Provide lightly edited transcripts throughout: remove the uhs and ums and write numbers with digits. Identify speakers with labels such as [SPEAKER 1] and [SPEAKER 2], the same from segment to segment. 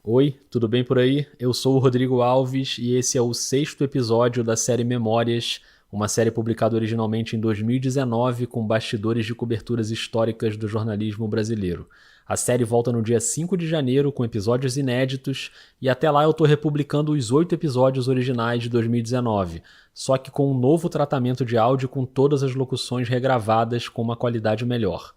[SPEAKER 1] Oi, tudo bem por aí? Eu sou o Rodrigo Alves e esse é o sexto episódio da série Memórias, uma série publicada originalmente em 2019 com bastidores de coberturas históricas do jornalismo brasileiro. A série volta no dia 5 de janeiro com episódios inéditos e até lá eu estou republicando os 8 episódios originais de 2019, só que com um novo tratamento de áudio com todas as locuções regravadas com uma qualidade melhor.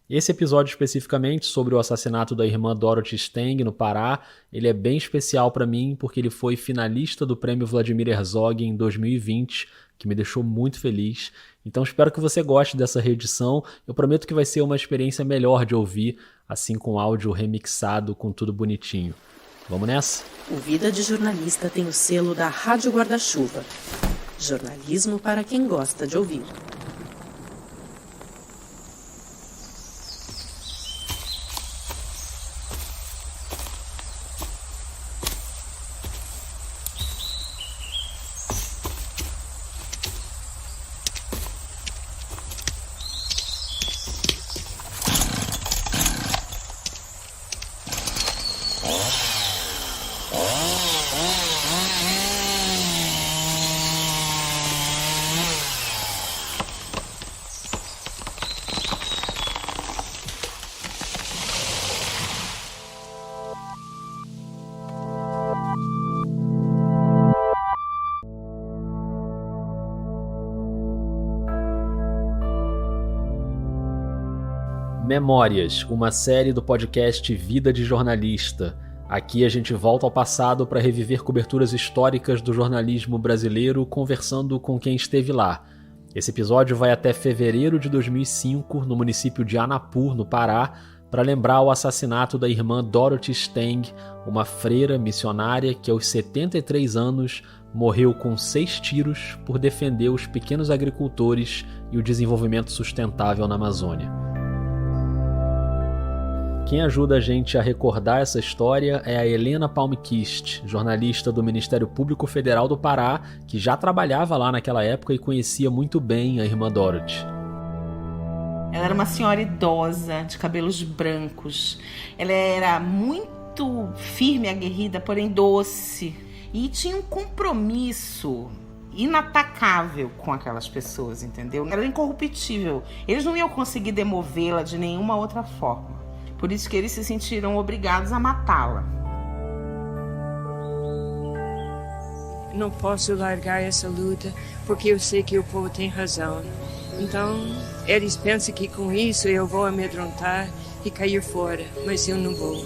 [SPEAKER 1] Esse episódio especificamente sobre o assassinato da irmã Dorothy Stang no Pará, ele é bem especial para mim porque ele foi finalista do prêmio Vladimir Herzog em 2020, que me deixou muito feliz. Então espero que você goste dessa reedição. Eu prometo que vai ser uma experiência melhor de ouvir, assim com áudio remixado, com tudo bonitinho. Vamos nessa?
[SPEAKER 2] O Vida de Jornalista tem o selo da Rádio Guarda-Chuva. Jornalismo para quem gosta de ouvir.
[SPEAKER 1] Memórias, uma série do podcast Vida de Jornalista. Aqui a gente volta ao passado para reviver coberturas históricas do jornalismo brasileiro, conversando com quem esteve lá. Esse episódio vai até fevereiro de 2005, no município de Anapur, no Pará, para lembrar o assassinato da irmã Dorothy Stang, uma freira missionária que aos 73 anos morreu com 6 tiros por defender os pequenos agricultores e o desenvolvimento sustentável na Amazônia. Quem ajuda a gente a recordar essa história é a Helena Palmquist, jornalista do Ministério Público Federal do Pará, que já trabalhava lá naquela época e conhecia muito bem a irmã Dorothy.
[SPEAKER 3] Ela era uma senhora idosa, de cabelos brancos. Ela era muito firme, aguerrida, porém doce. E tinha um compromisso inatacável com aquelas pessoas, entendeu? Ela era incorruptível. Eles não iam conseguir demovê-la de nenhuma outra forma. Por isso que eles se sentiram obrigados a matá-la.
[SPEAKER 4] Não posso largar essa luta porque eu sei que o povo tem razão. Então, eles pensam que com isso eu vou amedrontar e cair fora, mas eu não vou.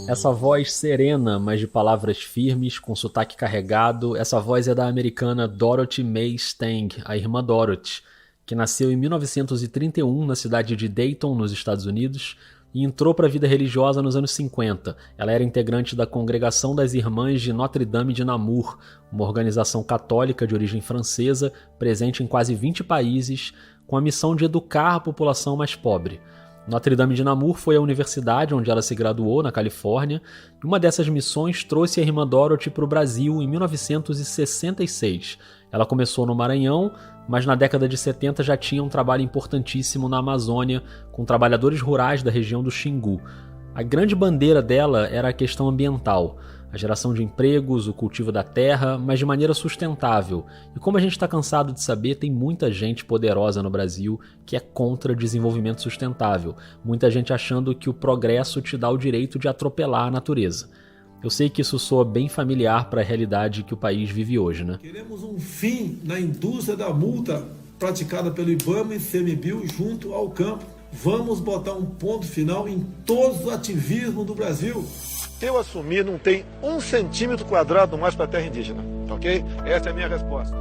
[SPEAKER 1] Essa voz serena, mas de palavras firmes, com sotaque carregado, essa voz é da americana Dorothy Mae Stang, a irmã Dorothy, que nasceu em 1931 na cidade de Dayton, nos Estados Unidos, e entrou para a vida religiosa nos anos 50. Ela era integrante da Congregação das Irmãs de Notre-Dame de Namur, uma organização católica de origem francesa, presente em quase 20 países, com a missão de educar a população mais pobre. Notre-Dame de Namur foi a universidade onde ela se graduou, na Califórnia, e uma dessas missões trouxe a irmã Dorothy para o Brasil em 1966. Ela começou no Maranhão, mas na década de 70 já tinha um trabalho importantíssimo na Amazônia, com trabalhadores rurais da região do Xingu. A grande bandeira dela era a questão ambiental, a geração de empregos, o cultivo da terra, mas de maneira sustentável. E como a gente está cansado de saber, tem muita gente poderosa no Brasil que é contra desenvolvimento sustentável. Muita gente achando que o progresso te dá o direito de atropelar a natureza. Eu sei que isso soa bem familiar para a realidade que o país vive hoje, né?
[SPEAKER 5] Queremos um fim na indústria da multa praticada pelo IBAMA e CMBio junto ao campo. Vamos botar um ponto final em todos os ativismos do Brasil.
[SPEAKER 6] Se eu assumir, não tem 1 centímetro quadrado mais para a terra indígena, ok? Essa é a minha resposta.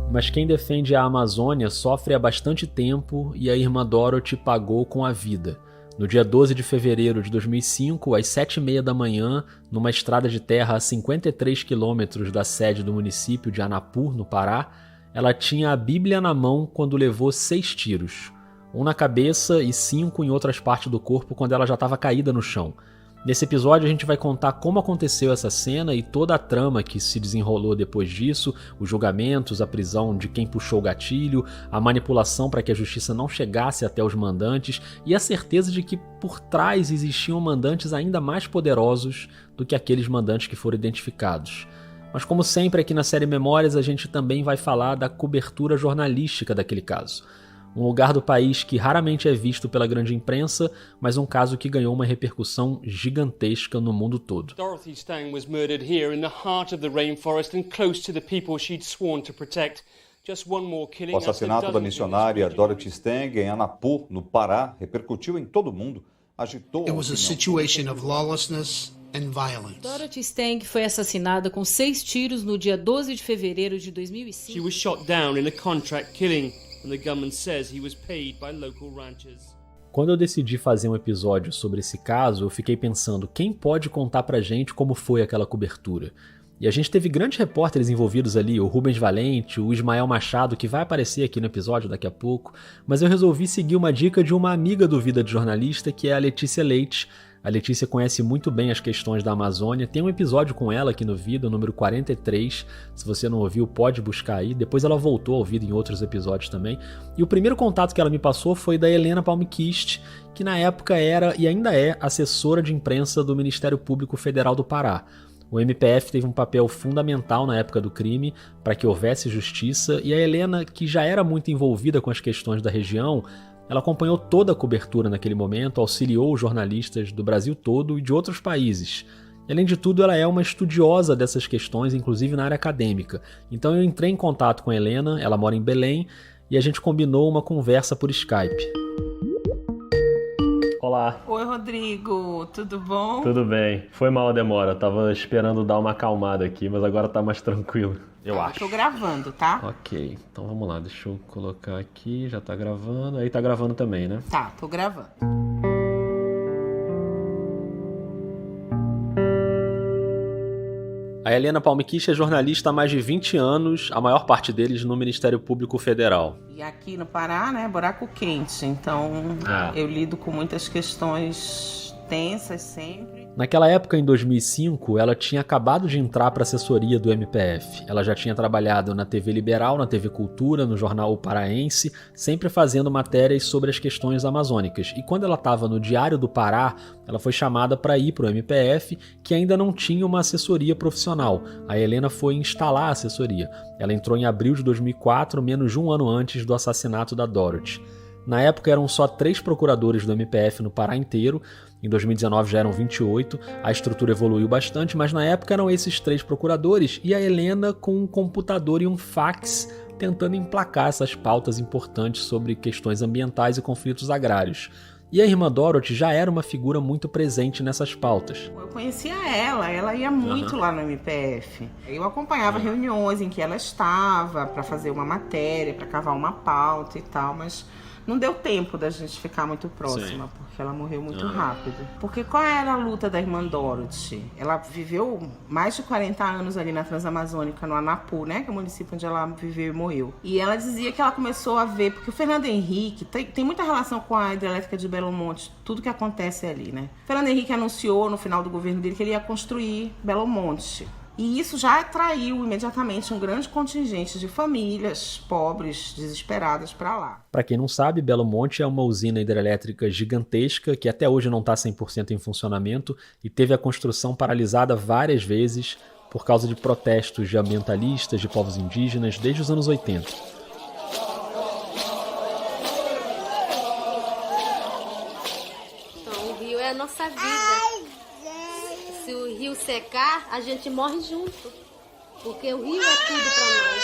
[SPEAKER 1] Mas quem defende a Amazônia sofre há bastante tempo e a irmã Dorothy pagou com a vida. No dia 12 de fevereiro de 2005, às 7h30 da manhã, numa estrada de terra a 53 quilômetros da sede do município de Anapur, no Pará, ela tinha a Bíblia na mão quando levou 6 tiros. Um na cabeça e 5 em outras partes do corpo quando ela já estava caída no chão. Nesse episódio a gente vai contar como aconteceu essa cena e toda a trama que se desenrolou depois disso, os julgamentos, a prisão de quem puxou o gatilho, a manipulação para que a justiça não chegasse até os mandantes e a certeza de que por trás existiam mandantes ainda mais poderosos do que aqueles mandantes que foram identificados. Mas como sempre aqui na série Memórias, a gente também vai falar da cobertura jornalística daquele caso. Um lugar do país que raramente é visto pela grande imprensa, mas um caso que ganhou uma repercussão gigantesca no mundo todo.
[SPEAKER 7] Dorothy Stang was murdered here in the heart of the rainforest and close to the people she'd sworn to protect. Just one more killing.
[SPEAKER 8] O assassinato da missionária Dorothy Stang em Anapu, no Pará, repercutiu em todo o mundo, agitou.
[SPEAKER 9] It was a situation of lawlessness and violence.
[SPEAKER 10] Dorothy Stang foi assassinada com 6 tiros no dia 12 de fevereiro de 2005.
[SPEAKER 7] She was shot down in a contract killing. And the gunman says he was paid by local ranchers.
[SPEAKER 1] Quando eu decidi fazer um episódio sobre esse caso, eu fiquei pensando quem pode contar pra gente como foi aquela cobertura. E a gente teve grandes repórteres envolvidos ali, o Rubens Valente, o Ismael Machado, que vai aparecer aqui no episódio daqui a pouco, mas eu resolvi seguir uma dica de uma amiga do Vida de Jornalista, que é a Letícia Leite. A Letícia conhece muito bem as questões da Amazônia, tem um episódio com ela aqui no Vida, o número 43, se você não ouviu pode buscar aí, depois ela voltou ao Vida em outros episódios também, e o primeiro contato que ela me passou foi da Helena Palmquist, que na época era e ainda é assessora de imprensa do Ministério Público Federal do Pará. O MPF teve um papel fundamental na época do crime para que houvesse justiça, e a Helena, que já era muito envolvida com as questões da região, ela acompanhou toda a cobertura naquele momento, auxiliou os jornalistas do Brasil todo e de outros países. E, além de tudo, ela é uma estudiosa dessas questões, inclusive na área acadêmica. Então eu entrei em contato com a Helena, ela mora em Belém, e a gente combinou uma conversa por Skype. Olá.
[SPEAKER 3] Oi, Rodrigo, tudo bom?
[SPEAKER 1] Tudo bem. Foi mal a demora, tava esperando dar uma acalmada aqui, mas agora tá mais tranquilo. Eu acho.
[SPEAKER 3] Tô gravando, tá?
[SPEAKER 1] Ok, então vamos lá, deixa eu colocar aqui, já tá gravando, aí tá gravando também, né?
[SPEAKER 3] Tá, tô gravando.
[SPEAKER 1] A Helena Palmquist é jornalista há mais de 20 anos, a maior parte deles no Ministério Público Federal.
[SPEAKER 3] E aqui no Pará, né, buraco quente, então eu lido com muitas questões tensas sempre.
[SPEAKER 1] Naquela época, em 2005, ela tinha acabado de entrar para a assessoria do MPF. Ela já tinha trabalhado na TV Liberal, na TV Cultura, no jornal O Paraense, sempre fazendo matérias sobre as questões amazônicas. E quando ela estava no Diário do Pará, ela foi chamada para ir para o MPF, que ainda não tinha uma assessoria profissional. A Helena foi instalar a assessoria. Ela entrou em abril de 2004, menos de um ano antes do assassinato da Dorothy. Na época eram só 3 procuradores do MPF no Pará inteiro, em 2019 já eram 28, a estrutura evoluiu bastante, mas na época eram esses 3 procuradores e a Helena com um computador e um fax tentando emplacar essas pautas importantes sobre questões ambientais e conflitos agrários. E a irmã Dorothy já era uma figura muito presente nessas pautas.
[SPEAKER 3] Eu conhecia ela ia muito lá no MPF. Eu acompanhava reuniões em que ela estava para fazer uma matéria, para cavar uma pauta e tal, mas não deu tempo da gente ficar muito próxima, porque ela morreu muito rápido. Porque qual era a luta da irmã Dorothy? Ela viveu mais de 40 anos ali na Transamazônica, no Anapu, né? Que é o município onde ela viveu e morreu. E ela dizia que ela começou a ver, porque o Fernando Henrique tem muita relação com a hidrelétrica de Belo Monte, tudo que acontece ali, né? O Fernando Henrique anunciou no final do governo dele que ele ia construir Belo Monte. E isso já atraiu imediatamente um grande contingente de famílias pobres, desesperadas para lá.
[SPEAKER 1] Para quem não sabe, Belo Monte é uma usina hidrelétrica gigantesca que até hoje não está 100% em funcionamento e teve a construção paralisada várias vezes por causa de protestos de ambientalistas, de povos indígenas, desde os anos 80.
[SPEAKER 11] Então, o rio é a nossa vida. Se o rio secar, a gente morre junto, porque o rio é tudo para nós.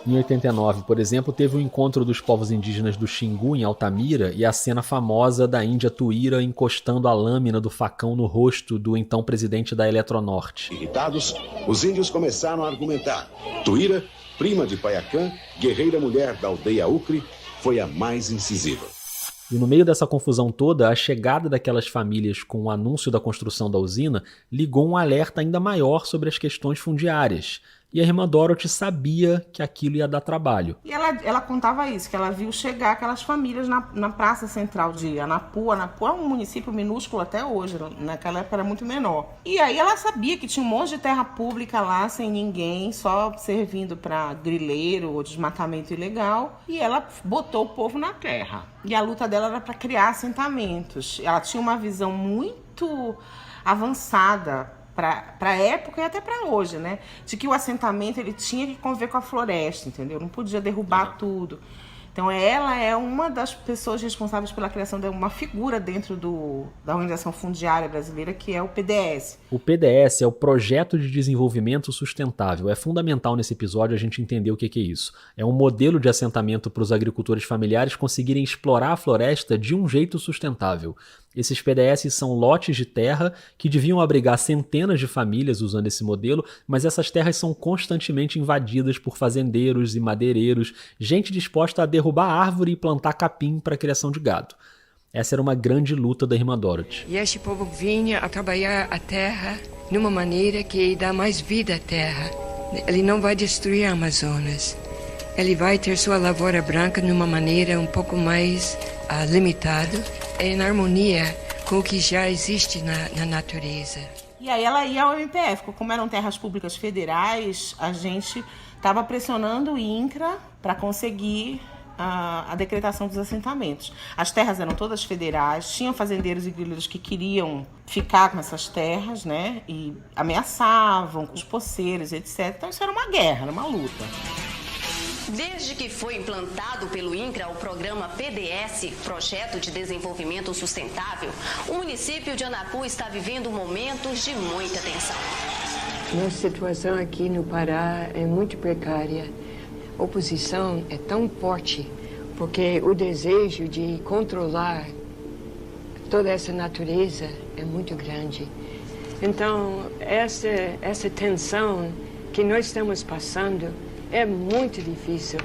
[SPEAKER 1] Em 89, por exemplo, teve o encontro dos povos indígenas do Xingu, em Altamira, e a cena famosa da Índia Tuíra encostando a lâmina do facão no rosto do então presidente da Eletronorte.
[SPEAKER 12] Irritados, os índios começaram a argumentar. Tuíra, prima de Paiacã, guerreira mulher da aldeia Ucre, foi a mais incisiva.
[SPEAKER 1] E no meio dessa confusão toda, a chegada daquelas famílias com o anúncio da construção da usina ligou um alerta ainda maior sobre as questões fundiárias. E a irmã Dorothy sabia que aquilo ia dar trabalho.
[SPEAKER 3] E ela contava isso, que ela viu chegar aquelas famílias na praça central de Anapu. Anapu é um município minúsculo até hoje, naquela época era muito menor. E aí ela sabia que tinha um monte de terra pública lá, sem ninguém, só servindo para grileiro ou desmatamento ilegal. E ela botou o povo na terra. E a luta dela era para criar assentamentos. Ela tinha uma visão muito avançada para a época e até para hoje, né? De que o assentamento ele tinha que conviver com a floresta, entendeu? Não podia derrubar tudo. Então ela é uma das pessoas responsáveis pela criação de uma figura dentro da Organização Fundiária Brasileira, que é o PDS.
[SPEAKER 1] O PDS é o Projeto de Desenvolvimento Sustentável. É fundamental nesse episódio a gente entender o que é isso. É um modelo de assentamento para os agricultores familiares conseguirem explorar a floresta de um jeito sustentável. Esses PDS são lotes de terra que deviam abrigar centenas de famílias usando esse modelo, mas essas terras são constantemente invadidas por fazendeiros e madeireiros, gente disposta a derrubar árvore e plantar capim para a criação de gado. Essa era uma grande luta da irmã Dorothy.
[SPEAKER 4] E este povo vinha a trabalhar a terra de uma maneira que dá mais vida à terra. Ele não vai destruir a Amazonas. Ele vai ter sua lavoura branca de uma maneira um pouco mais limitada, em harmonia com o que já existe na natureza.
[SPEAKER 3] E aí ela ia ao MPF, como eram terras públicas federais, a gente estava pressionando o INCRA para conseguir a decretação dos assentamentos. As terras eram todas federais, tinham fazendeiros e grileiros que queriam ficar com essas terras, né? E ameaçavam com os poceiros, etc. Então isso era uma guerra, era uma luta.
[SPEAKER 13] Desde que foi implantado pelo INCRA o programa PDS, Projeto de Desenvolvimento Sustentável, o município de Anapu está vivendo momentos de muita tensão.
[SPEAKER 4] Nossa situação aqui no Pará é muito precária. A oposição é tão forte porque o desejo de controlar toda essa natureza é muito grande. Então, essa tensão que nós estamos passando é muito difícil.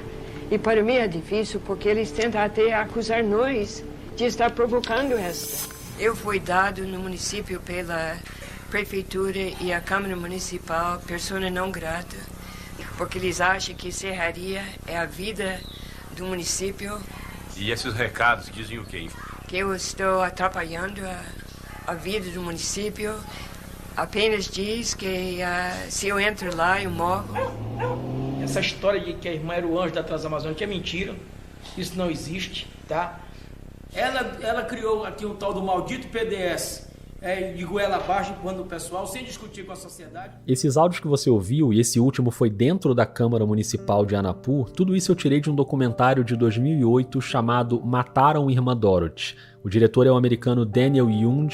[SPEAKER 4] E para mim é difícil porque eles tentam até acusar nós de estar provocando esta. Eu fui dado no município pela prefeitura e a Câmara Municipal persona não grata, porque eles acham que serraria é a vida do município.
[SPEAKER 14] E esses recados dizem o quê?
[SPEAKER 4] Que eu estou atrapalhando a vida do município. Apenas diz que se eu entro lá, eu morro.
[SPEAKER 15] Essa história de que a irmã era o anjo da Transamazônica é mentira. Isso não existe, tá? Ela criou aqui o tal do maldito PDS de goela abaixo, empurrando o pessoal, sem discutir com a sociedade.
[SPEAKER 1] Esses áudios que você ouviu, e esse último foi dentro da Câmara Municipal de Anapu, tudo isso eu tirei de um documentário de 2008 chamado Mataram Irmã Dorothy. O diretor é o americano Daniel Young,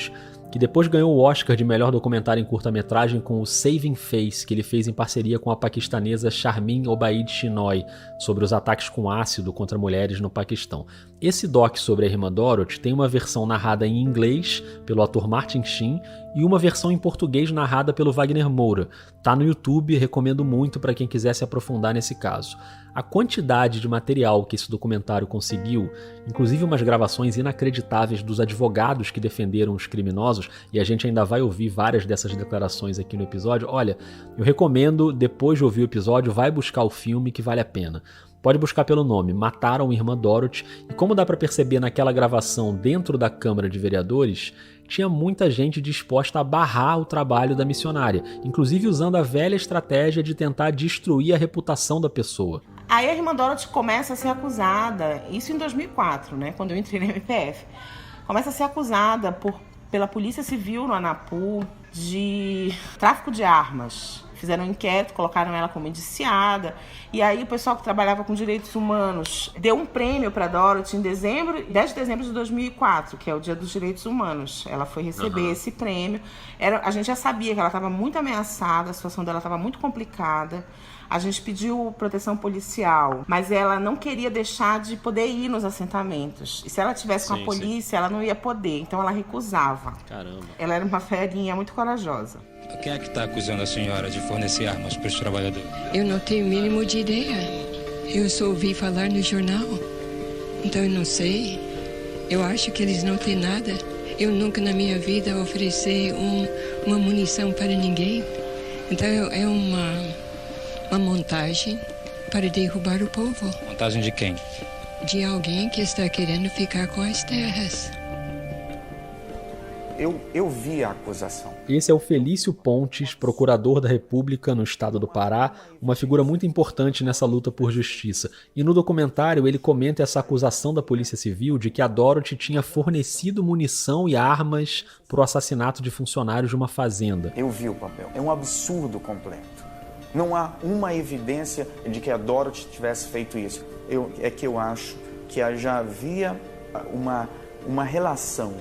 [SPEAKER 1] que depois ganhou o Oscar de melhor documentário em curta-metragem com o Saving Face, que ele fez em parceria com a paquistanesa Sharmin Obaid Chinoy, sobre os ataques com ácido contra mulheres no Paquistão. Esse doc sobre a irmã Dorothy tem uma versão narrada em inglês pelo ator Martin Sheen e uma versão em português narrada pelo Wagner Moura. Tá no YouTube, recomendo muito para quem quiser se aprofundar nesse caso. A quantidade de material que esse documentário conseguiu, inclusive umas gravações inacreditáveis dos advogados que defenderam os criminosos, e a gente ainda vai ouvir várias dessas declarações aqui no episódio. Olha, eu recomendo, depois de ouvir o episódio, vai buscar o filme que vale a pena. Pode buscar pelo nome, Mataram Irmã Dorothy, e como dá para perceber naquela gravação dentro da Câmara de Vereadores, tinha muita gente disposta a barrar o trabalho da missionária, inclusive usando a velha estratégia de tentar destruir a reputação da pessoa.
[SPEAKER 3] Aí a irmã Dorothy começa a ser acusada, isso em 2004, né, quando eu entrei na MPF, começa a ser acusada pela Polícia Civil no Anapu de tráfico de armas. Fizeram um inquérito, colocaram ela como indiciada. E aí o pessoal que trabalhava com direitos humanos deu um prêmio para Dorothy em 10 de dezembro de 2004, que é o Dia dos Direitos Humanos. Ela foi receber esse prêmio. A gente já sabia que ela estava muito ameaçada, a situação dela estava muito complicada. A gente pediu proteção policial, mas ela não queria deixar de poder ir nos assentamentos. E se ela tivesse com a polícia, ela não ia poder. Então ela recusava.
[SPEAKER 1] Caramba.
[SPEAKER 3] Ela era uma ferinha muito corajosa.
[SPEAKER 16] Quem é que está acusando a senhora de fornecer armas para os trabalhadores?
[SPEAKER 4] Eu não tenho o mínimo de ideia. Eu só ouvi falar no jornal. Então eu não sei. Eu acho que eles não têm nada. Eu nunca na minha vida ofereci uma munição para ninguém. Então é uma uma montagem para derrubar o povo.
[SPEAKER 16] Montagem de quem?
[SPEAKER 4] De alguém que está querendo ficar com as terras.
[SPEAKER 17] Eu vi a acusação.
[SPEAKER 1] Esse é o Felício Pontes, procurador da República no estado do Pará, uma figura muito importante nessa luta por justiça. E no documentário ele comenta essa acusação da Polícia Civil de que a Dorothy tinha fornecido munição e armas para o assassinato de funcionários de uma fazenda.
[SPEAKER 17] Eu vi o papel. É um absurdo completo. Não há uma evidência de que a Dorothy tivesse feito isso. Eu acho que já havia uma relação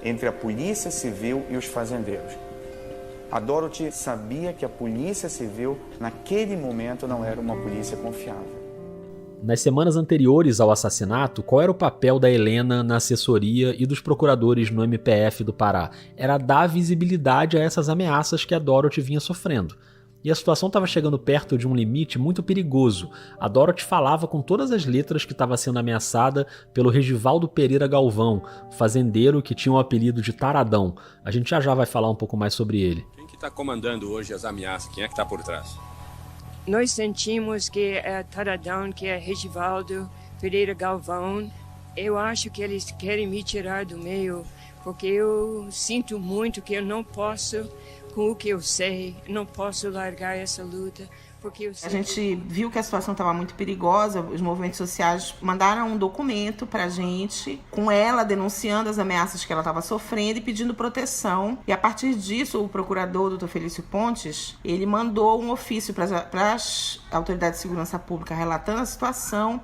[SPEAKER 17] entre a Polícia Civil e os fazendeiros. A Dorothy sabia que a Polícia Civil, naquele momento, não era uma polícia confiável.
[SPEAKER 1] Nas semanas anteriores ao assassinato, qual era o papel da Helena na assessoria e dos procuradores no MPF do Pará? Era dar visibilidade a essas ameaças que a Dorothy vinha sofrendo. E a situação estava chegando perto de um limite muito perigoso. A Dorothy falava com todas as letras que estava sendo ameaçada pelo Regivaldo Pereira Galvão, fazendeiro que tinha o apelido de Taradão. A gente já vai falar um pouco mais sobre ele.
[SPEAKER 14] Quem que está comandando hoje as ameaças? Quem é que está por trás?
[SPEAKER 4] Nós sentimos que é Taradão, que é Regivaldo Pereira Galvão. Eu acho que eles querem me tirar do meio, porque eu sinto muito que eu não posso... Com o que eu sei, não posso largar essa luta, porque eu sei...
[SPEAKER 3] A gente viu que a situação estava muito perigosa, os movimentos sociais mandaram um documento pra gente, com ela denunciando as ameaças que ela estava sofrendo e pedindo proteção. E a partir disso, o procurador, o Dr. Felício Pontes, ele mandou um ofício para as autoridades de segurança pública relatando a situação.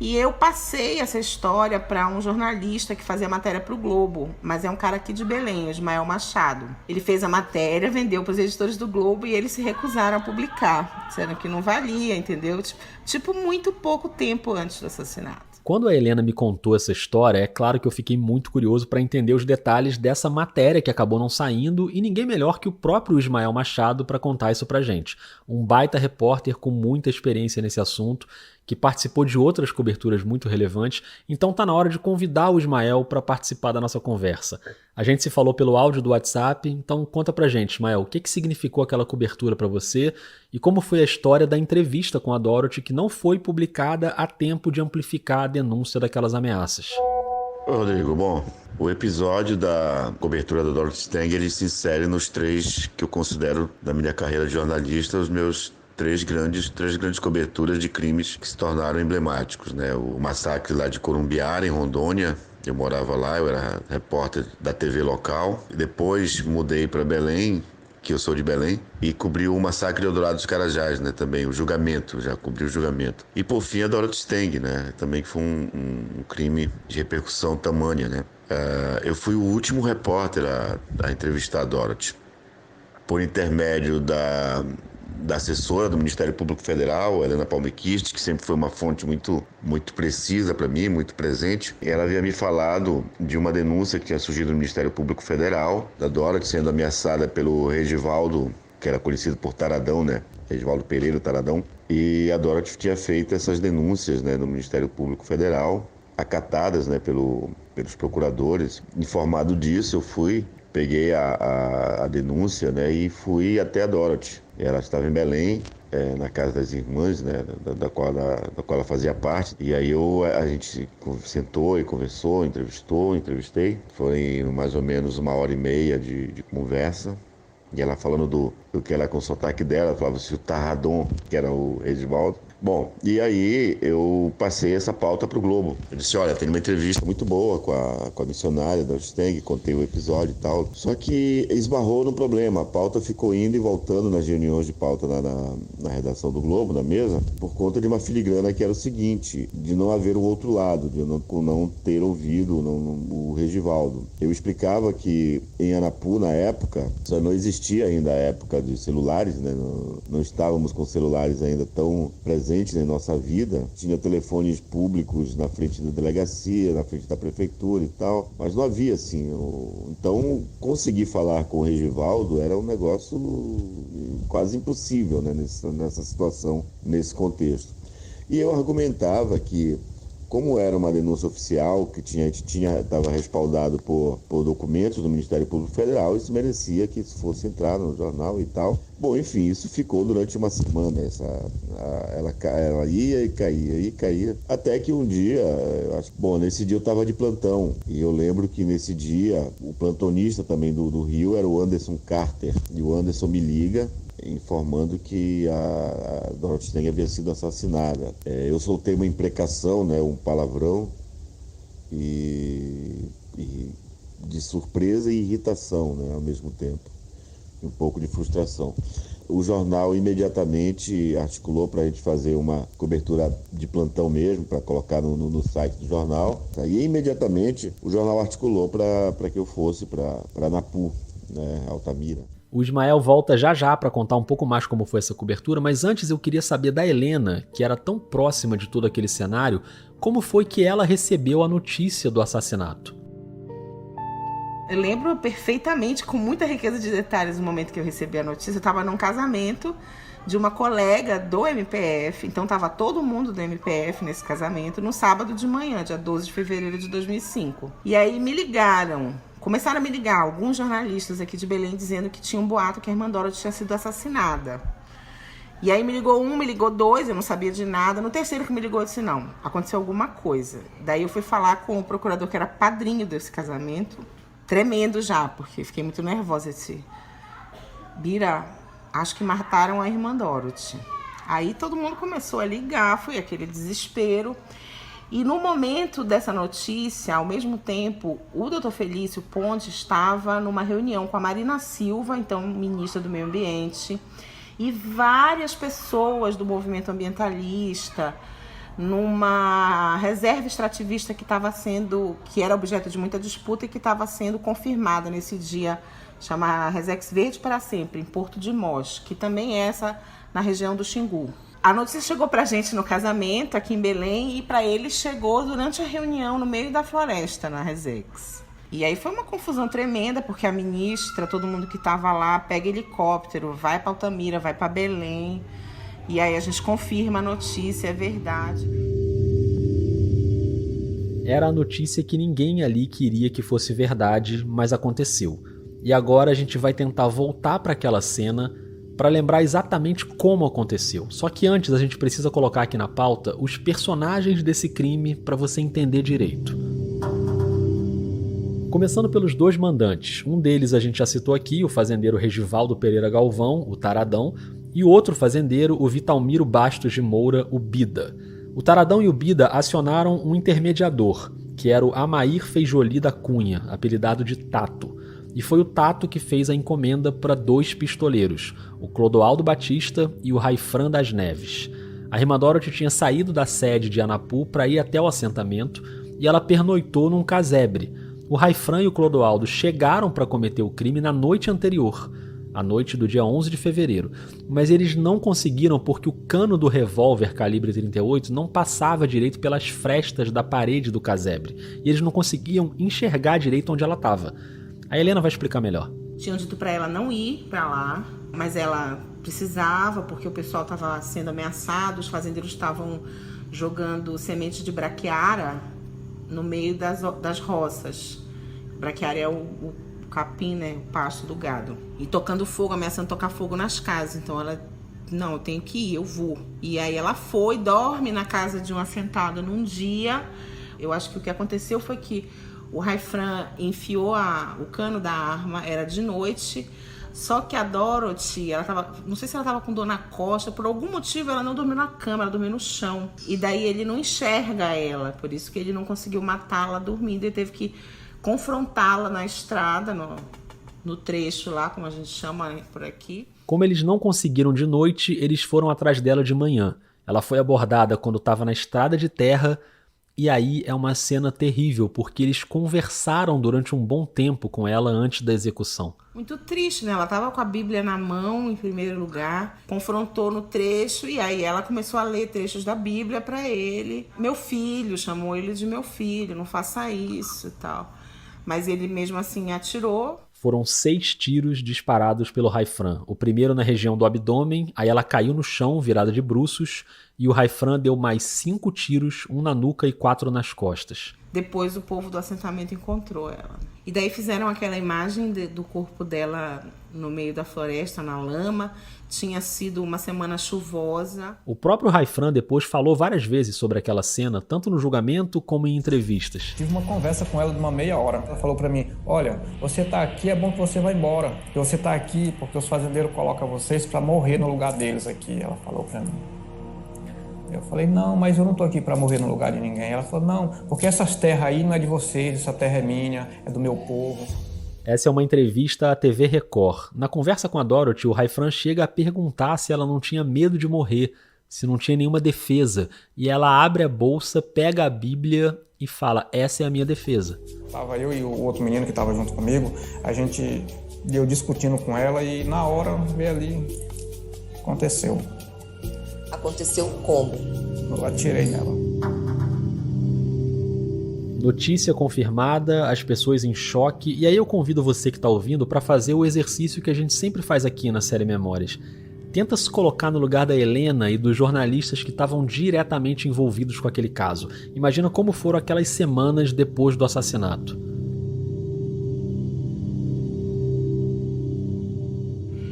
[SPEAKER 3] E eu passei essa história para um jornalista que fazia matéria para o Globo, mas é um cara aqui de Belém, o Ismael Machado. Ele fez a matéria, vendeu para os editores do Globo e eles se recusaram a publicar, disseram que não valia, entendeu? Tipo, muito pouco tempo antes do assassinato.
[SPEAKER 1] Quando a Helena me contou essa história, é claro que eu fiquei muito curioso para entender os detalhes dessa matéria que acabou não saindo, e ninguém melhor que o próprio Ismael Machado para contar isso pra gente. Um baita repórter com muita experiência nesse assunto, que participou de outras coberturas muito relevantes, então tá na hora de convidar o Ismael para participar da nossa conversa. A gente se falou pelo áudio do WhatsApp, então conta pra gente, Ismael, o que significou aquela cobertura para você e como foi a história da entrevista com a Dorothy que não foi publicada a tempo de amplificar a denúncia daquelas ameaças.
[SPEAKER 18] Oi, Rodrigo. Bom, o episódio da cobertura da Dorothy Stang, ele se insere nos 3 que eu considero, da minha carreira de jornalista, os meus três grandes coberturas de crimes que se tornaram emblemáticos, né? O massacre lá de Corumbiara, em Rondônia. Eu morava lá, eu era repórter da TV local. Depois mudei para Belém, que eu sou de Belém, e cobri o massacre de Eldorado dos Carajás, né? Também o julgamento, já cobri o julgamento. E por fim a Dorothy Stang, né? Também que foi um crime de repercussão tamanha, né? Eu fui o último repórter a entrevistar a Dorothy. Por intermédio da assessora do Ministério Público Federal, Helena Palmekist, que sempre foi uma fonte muito precisa para mim, muito presente. Ela havia me falado de uma denúncia que tinha surgido no Ministério Público Federal, da Dorothy sendo ameaçada pelo Regivaldo, que era conhecido por Taradão, né? Regivaldo Pereira Taradão. E a Dorothy tinha feito essas denúncias, né, no Ministério Público Federal, acatadas, né, pelos procuradores. Informado disso, eu peguei a denúncia, né, e fui até a Dorothy. Ela estava em Belém, na casa das irmãs, né, da qual ela fazia parte. E aí a gente sentou e conversou, entrevistei. Foi mais ou menos 1h30 de conversa. E ela falando do que ela com o sotaque dela, falava assim, o Taradão, que era o Regivaldo. Bom, e aí eu passei essa pauta para o Globo. Eu disse, olha, tem uma entrevista muito boa com a missionária da Stang, contei o episódio e tal. Só que esbarrou no problema, a pauta ficou indo e voltando nas reuniões de pauta na redação do Globo, na mesa, por conta de uma filigrana que era o seguinte, de não haver o outro lado, de não ter ouvido o Regivaldo. Eu explicava que em Anapu, na época, só não existia ainda a época de celulares, né? Não estávamos com celulares ainda tão presentes em nossa vida. Tinha telefones públicos na frente da delegacia, na frente da prefeitura e tal, mas não havia assim. Então, conseguir falar com o Regivaldo era um negócio quase impossível, né, nessa situação, nesse contexto. E eu argumentava que Como era uma denúncia oficial, que estava respaldado por documentos do Ministério Público Federal, isso merecia que isso fosse entrar no jornal e tal. Bom, enfim, isso ficou durante uma semana. Ela ia e caía. Até que um dia, nesse dia eu estava de plantão. E eu lembro que nesse dia, o plantonista também do Rio era o Anderson Carter. E o Anderson me liga, informando que a Dorothy Stang havia sido assassinada. Eu soltei uma imprecação, né, um palavrão, e de surpresa e irritação, né, ao mesmo tempo. Um pouco de frustração. O jornal imediatamente articulou para a gente fazer uma cobertura de plantão mesmo, para colocar no site do jornal. E imediatamente o jornal articulou para que eu fosse para Anapu, né, Altamira.
[SPEAKER 1] O Ismael volta já para contar um pouco mais como foi essa cobertura, mas antes eu queria saber da Helena, que era tão próxima de todo aquele cenário, como foi que ela recebeu a notícia do assassinato.
[SPEAKER 3] Eu lembro perfeitamente, com muita riqueza de detalhes, no momento que eu recebi a notícia. Eu estava num casamento de uma colega do MPF, então estava todo mundo do MPF nesse casamento, no sábado de manhã, dia 12 de fevereiro de 2005. E aí começaram a me ligar alguns jornalistas aqui de Belém dizendo que tinha um boato que a irmã Dorothy tinha sido assassinada. E aí me ligou um, me ligou dois, eu não sabia de nada. No terceiro que me ligou, eu disse, não, aconteceu alguma coisa. Daí eu fui falar com o procurador que era padrinho desse casamento, tremendo já, porque fiquei muito nervosa. Eu disse, Bira, acho que mataram a irmã Dorothy. Aí todo mundo começou a ligar, foi aquele desespero. E no momento dessa notícia, ao mesmo tempo, o doutor Felício Ponte estava numa reunião com a Marina Silva, então ministra do Meio Ambiente, e várias pessoas do movimento ambientalista, numa reserva extrativista que era objeto de muita disputa e que estava sendo confirmada nesse dia, chama Resex Verde para Sempre, em Porto de Mós, que também é essa na região do Xingu. A notícia chegou pra gente no casamento, aqui em Belém, e para eles chegou durante a reunião no meio da floresta, na Resex. E aí foi uma confusão tremenda, porque a ministra, todo mundo que estava lá, pega helicóptero, vai para Altamira, vai para Belém, e aí a gente confirma a notícia, é verdade.
[SPEAKER 1] Era a notícia que ninguém ali queria que fosse verdade, mas aconteceu. E agora a gente vai tentar voltar para aquela cena para lembrar exatamente como aconteceu. Só que antes a gente precisa colocar aqui na pauta os personagens desse crime para você entender direito. Começando pelos dois mandantes. Um deles a gente já citou aqui, o fazendeiro Regivaldo Pereira Galvão, o Taradão, e o outro fazendeiro, o Vitalmiro Bastos de Moura, o Bida. O Taradão e o Bida acionaram um intermediador, que era o Amair Feijoli da Cunha, apelidado de Tato. E foi o Tato que fez a encomenda para dois pistoleiros, o Clodoaldo Batista e o Raifran das Neves. A irmã Dorothy tinha saído da sede de Anapu para ir até o assentamento e ela pernoitou num casebre. O Raifran e o Clodoaldo chegaram para cometer o crime na noite anterior, a noite do dia 11 de fevereiro, mas eles não conseguiram porque o cano do revólver calibre 38 não passava direito pelas frestas da parede do casebre e eles não conseguiam enxergar direito onde ela estava. A Helena vai explicar melhor.
[SPEAKER 3] Tinham dito para ela não ir para lá, mas ela precisava porque o pessoal estava sendo ameaçado, os fazendeiros estavam jogando sementes de braquiara no meio das roças. Braquiara é o capim, né, o pasto do gado. E tocando fogo, ameaçando tocar fogo nas casas. Então ela, não, eu tenho que ir, eu vou. E aí ela foi, dorme na casa de um assentado num dia. Eu acho que o que aconteceu foi que o Raifran enfiou o cano da arma, era de noite, só que a Dorothy, ela tava, não sei se ela estava com dor na costa, por algum motivo ela não dormiu na cama, ela dormiu no chão. E daí ele não enxerga ela, por isso que ele não conseguiu matá-la dormindo, ele teve que confrontá-la na estrada, no trecho lá, como a gente chama por aqui.
[SPEAKER 1] Como eles não conseguiram de noite, eles foram atrás dela de manhã. Ela foi abordada quando estava na estrada de terra. E aí é uma cena terrível, porque eles conversaram durante um bom tempo com ela antes da execução.
[SPEAKER 3] Muito triste, né? Ela estava com a Bíblia na mão, em primeiro lugar, confrontou no trecho, e aí ela começou a ler trechos da Bíblia para ele. Meu filho, chamou ele de meu filho, não faça isso e tal. Mas ele mesmo assim atirou.
[SPEAKER 1] Foram 6 tiros disparados pelo Raifran. O primeiro na região do abdômen, aí ela caiu no chão, virada de bruços, e o Raifran deu mais 5 tiros, 1 na nuca e 4 nas costas.
[SPEAKER 3] Depois o povo do assentamento encontrou ela. E daí fizeram aquela imagem do corpo dela no meio da floresta, na lama. Tinha sido uma semana chuvosa.
[SPEAKER 1] O próprio Raifran depois falou várias vezes sobre aquela cena, tanto no julgamento como em entrevistas.
[SPEAKER 19] Tive uma conversa com ela de uma meia hora. Ela falou pra mim, olha, você tá aqui, é bom que você vá embora. Porque você tá aqui porque os fazendeiros colocam vocês pra morrer no lugar deles aqui. Ela falou pra mim. Eu falei, não, mas eu não tô aqui para morrer no lugar de ninguém. Ela falou, não, porque essas terras aí não é de vocês, essa terra é minha, é do meu povo.
[SPEAKER 1] Essa é uma entrevista à TV Record. Na conversa com a Dorothy, o Raifran chega a perguntar se ela não tinha medo de morrer, se não tinha nenhuma defesa. E ela abre a bolsa, pega a Bíblia e fala, essa é a minha defesa.
[SPEAKER 19] Tava eu e o outro menino que estava junto comigo, eu discutindo com ela e na hora, veio ali, aconteceu.
[SPEAKER 20] Aconteceu como?
[SPEAKER 19] Eu atirei nela.
[SPEAKER 1] Notícia confirmada, as pessoas em choque. E aí eu convido você que está ouvindo para fazer o exercício que a gente sempre faz aqui na série Memórias. Tenta se colocar no lugar da Helena e dos jornalistas que estavam diretamente envolvidos com aquele caso. Imagina como foram aquelas semanas depois do assassinato.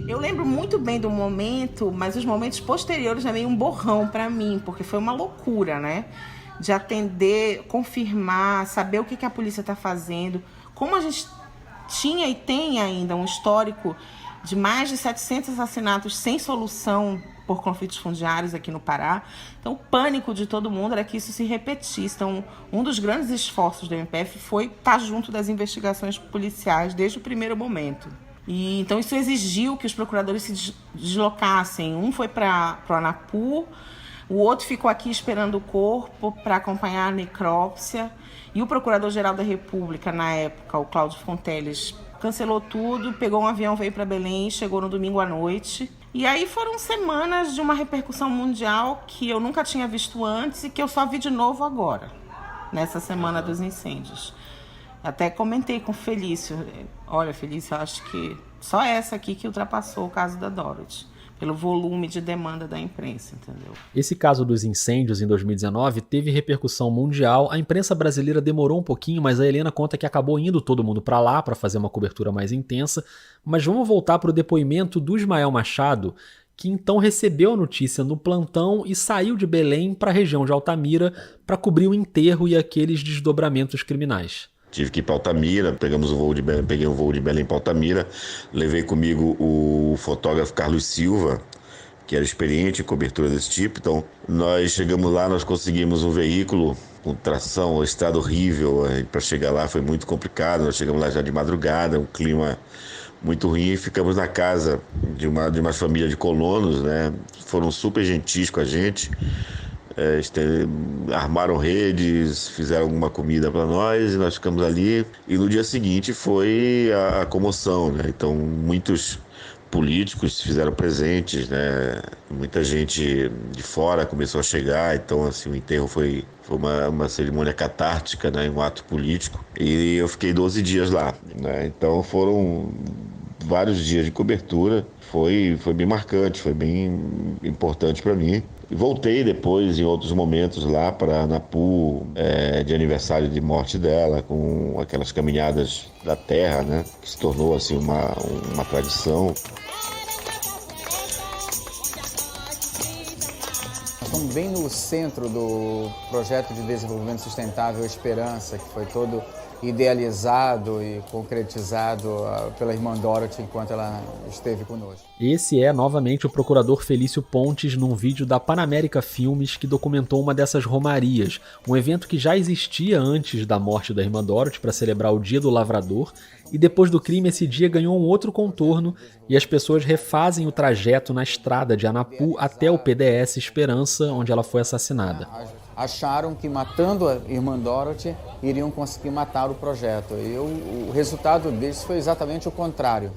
[SPEAKER 3] Eu lembro muito bem do momento, mas os momentos posteriores é meio um borrão para mim, porque foi uma loucura, né? De atender, confirmar, saber o que a polícia está fazendo. Como a gente tinha e tem ainda um histórico de mais de 700 assassinatos sem solução por conflitos fundiários aqui no Pará. Então, o pânico de todo mundo era que isso se repetisse. Então, um dos grandes esforços do MPF foi estar junto das investigações policiais desde o primeiro momento. E então isso exigiu que os procuradores se deslocassem. Um foi para o Anapu, o outro ficou aqui esperando o corpo para acompanhar a necrópsia. E o Procurador-Geral da República, na época, o Cláudio Fonteles, cancelou tudo, pegou um avião, veio para Belém, chegou no domingo à noite. E aí foram semanas de uma repercussão mundial que eu nunca tinha visto antes e que eu só vi de novo agora, nessa semana dos incêndios. Até comentei com o Felício, olha, Felício, eu acho que só essa aqui que ultrapassou o caso da Dorothy, pelo volume de demanda da imprensa, entendeu?
[SPEAKER 1] Esse caso dos incêndios em 2019 teve repercussão mundial, a imprensa brasileira demorou um pouquinho, mas a Helena conta que acabou indo todo mundo para lá para fazer uma cobertura mais intensa. Mas vamos voltar para o depoimento do Ismael Machado, que então recebeu a notícia no plantão e saiu de Belém para a região de Altamira para cobrir o enterro e aqueles desdobramentos criminais.
[SPEAKER 18] Tive que ir para Altamira, peguei um voo de Belém para Altamira, levei comigo o fotógrafo Carlos Silva, que era experiente em cobertura desse tipo. Então, nós chegamos lá, nós conseguimos um veículo com tração, estrada horrível, para chegar lá foi muito complicado. Nós chegamos lá já de madrugada, um clima muito ruim, e ficamos na casa de uma família de colonos, né? Foram super gentis com a gente. Armaram redes, fizeram alguma comida para nós e nós ficamos ali. E no dia seguinte foi a comoção, né? Então muitos políticos se fizeram presentes, né? Muita gente de fora começou a chegar. Então assim, o enterro foi uma cerimônia catártica, né? Um ato político. E eu fiquei 12 dias lá, né? Então foram vários dias de cobertura. Foi bem marcante, foi bem importante para mim. E voltei depois, em outros momentos, lá para Anapu, de aniversário de morte dela, com aquelas caminhadas da terra, né? Que se tornou assim, uma tradição.
[SPEAKER 21] Estamos bem no centro do projeto de desenvolvimento sustentável Esperança, que foi todo idealizado e concretizado pela irmã Dorothy enquanto ela esteve conosco.
[SPEAKER 1] Esse é novamente o procurador Felício Pontes num vídeo da Panamérica Filmes que documentou uma dessas romarias, um evento que já existia antes da morte da irmã Dorothy para celebrar o Dia do Lavrador, e depois do crime esse dia ganhou um outro contorno e as pessoas refazem o trajeto na estrada de Anapu até o PDS Esperança, onde ela foi assassinada.
[SPEAKER 21] Acharam que matando a irmã Dorothy iriam conseguir matar o projeto. E o resultado disso foi exatamente o contrário.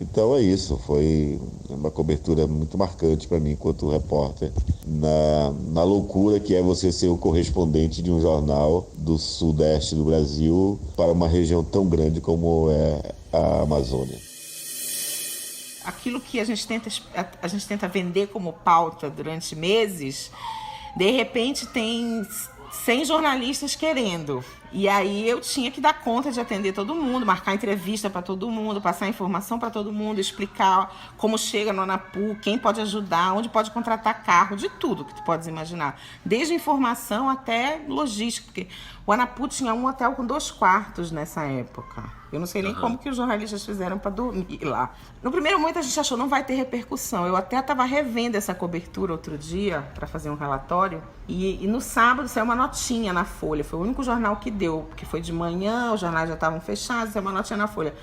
[SPEAKER 18] Então é isso, foi uma cobertura muito marcante para mim enquanto repórter, na loucura que é você ser o correspondente de um jornal do sudeste do Brasil para uma região tão grande como é a Amazônia.
[SPEAKER 3] Aquilo que a gente tenta vender como pauta durante meses De repente tem 100 jornalistas querendo. E aí eu tinha que dar conta de atender todo mundo, marcar entrevista para todo mundo, passar informação para todo mundo, explicar como chega no Anapu, quem pode ajudar, onde pode contratar carro, de tudo que tu podes imaginar. Desde informação até logística, porque o Anapu tinha um hotel com 2 quartos nessa época. Eu não sei nem como que os jornalistas fizeram para dormir lá. No primeiro momento a gente achou não vai ter repercussão. Eu até estava revendo essa cobertura outro dia para fazer um relatório. E no sábado saiu uma notinha na Folha. Foi o único jornal que deu, porque foi de manhã, os jornais já estavam fechados, saiu uma notinha na Folha.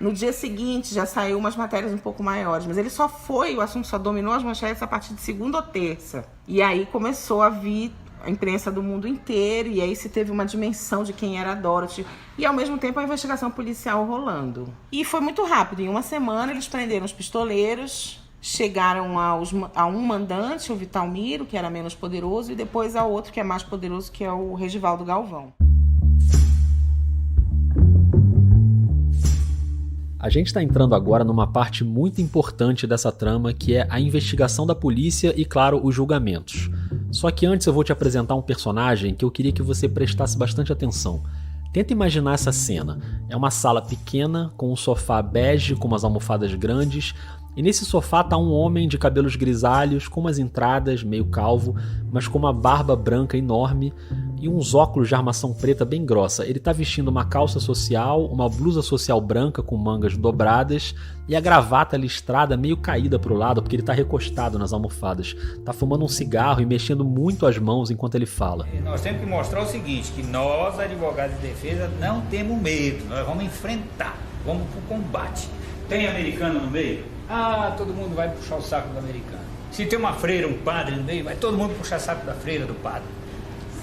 [SPEAKER 3] No dia seguinte já saiu umas matérias um pouco maiores, mas o assunto só dominou as manchetes a partir de segunda ou terça. E aí começou a vir a imprensa do mundo inteiro, e aí se teve uma dimensão de quem era a Dorothy, e ao mesmo tempo a investigação policial rolando. E foi muito rápido, em uma semana eles prenderam os pistoleiros, chegaram a um mandante, o Vitalmiro, que era menos poderoso, e depois ao outro que é mais poderoso, que é o Regivaldo Galvão.
[SPEAKER 1] A gente está entrando agora numa parte muito importante dessa trama, que é a investigação da polícia e, claro, os julgamentos. Só que antes eu vou te apresentar um personagem que eu queria que você prestasse bastante atenção. Tenta imaginar essa cena. É uma sala pequena, com um sofá bege com umas almofadas grandes, e nesse sofá tá um homem de cabelos grisalhos, com umas entradas, meio calvo, mas com uma barba branca enorme e uns óculos de armação preta bem grossa. Ele tá vestindo uma calça social, uma blusa social branca com mangas dobradas e a gravata listrada meio caída pro lado, porque ele tá recostado nas almofadas. Tá fumando um cigarro e mexendo muito as mãos enquanto ele fala.
[SPEAKER 2] Nós temos que mostrar o seguinte, que nós, advogados de defesa, não temos medo, nós vamos enfrentar, vamos pro combate. Tem americano no meio? Ah, todo mundo vai puxar o saco do americano. Se tem uma freira, um padre no meio, vai todo mundo puxar o saco da freira, do padre.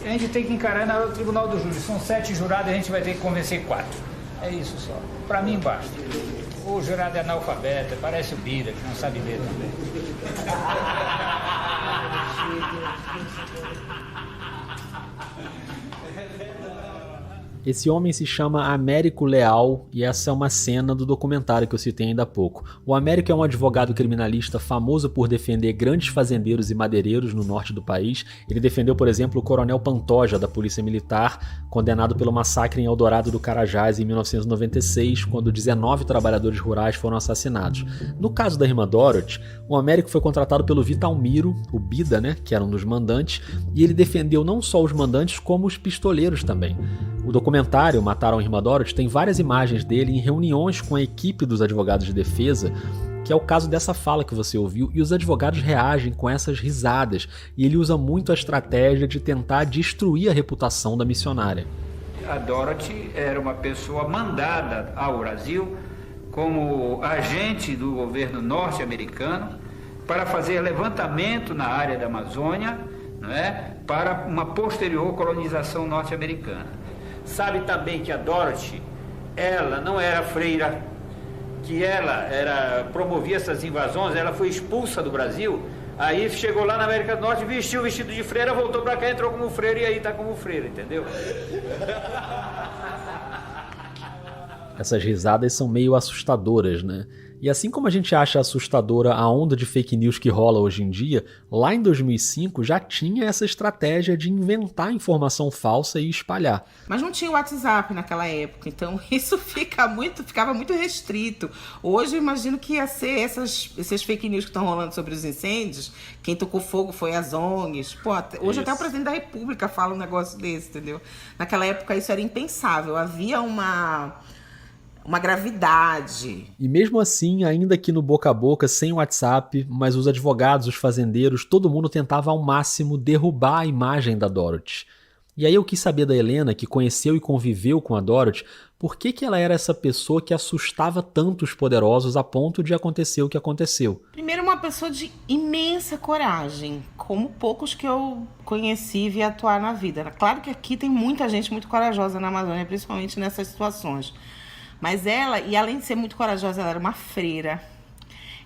[SPEAKER 2] A gente tem que encarar no tribunal do júri. São 7 jurados e a gente vai ter que convencer 4. É isso só. Pra mim basta. O jurado é analfabeto, parece o Bira, que não sabe ler também.
[SPEAKER 1] Esse homem se chama Américo Leal e essa é uma cena do documentário que eu citei ainda há pouco. O Américo é um advogado criminalista famoso por defender grandes fazendeiros e madeireiros no norte do país. Ele defendeu, por exemplo, o coronel Pantoja, da Polícia Militar, condenado pelo massacre em Eldorado do Carajás em 1996, quando 19 trabalhadores rurais foram assassinados. No caso da irmã Dorothy, o Américo foi contratado pelo Vitalmiro, o Bida, né, que era um dos mandantes, e ele defendeu não só os mandantes, como os pistoleiros também. O documentário Mataram a Irmã Dorothy tem várias imagens dele em reuniões com a equipe dos advogados de defesa, que é o caso dessa fala que você ouviu, e os advogados reagem com essas risadas, e ele usa muito a estratégia de tentar destruir a reputação da missionária.
[SPEAKER 2] A Dorothy era uma pessoa mandada ao Brasil como agente do governo norte-americano para fazer levantamento na área da Amazônia, não é? Para uma posterior colonização norte-americana. Sabe também que a Dorothy, ela não era freira, que ela promovia essas invasões, ela foi expulsa do Brasil, aí chegou lá na América do Norte, vestiu o vestido de freira, voltou pra cá, entrou como freira e aí tá como freira, entendeu?
[SPEAKER 1] Essas risadas são meio assustadoras, né? E assim como a gente acha assustadora a onda de fake news que rola hoje em dia, lá em 2005 já tinha essa estratégia de inventar informação falsa e espalhar.
[SPEAKER 3] Mas não tinha WhatsApp naquela época, então isso ficava muito restrito. Hoje eu imagino que ia ser esses fake news que estão rolando sobre os incêndios, quem tocou fogo foi as ONGs. Pô, hoje até o presidente da República fala um negócio desse, entendeu? Naquela época isso era impensável, havia uma gravidade.
[SPEAKER 1] E mesmo assim, ainda que no boca a boca, sem WhatsApp, mas os advogados, os fazendeiros, todo mundo tentava ao máximo derrubar a imagem da Dorothy. E aí eu quis saber da Helena, que conheceu e conviveu com a Dorothy, por que ela era essa pessoa que assustava tanto os poderosos a ponto de acontecer o que aconteceu.
[SPEAKER 3] Primeiro, uma pessoa de imensa coragem, como poucos que eu conheci e vi atuar na vida. Claro que aqui tem muita gente muito corajosa na Amazônia, principalmente nessas situações. Mas ela, e além de ser muito corajosa, ela era uma freira.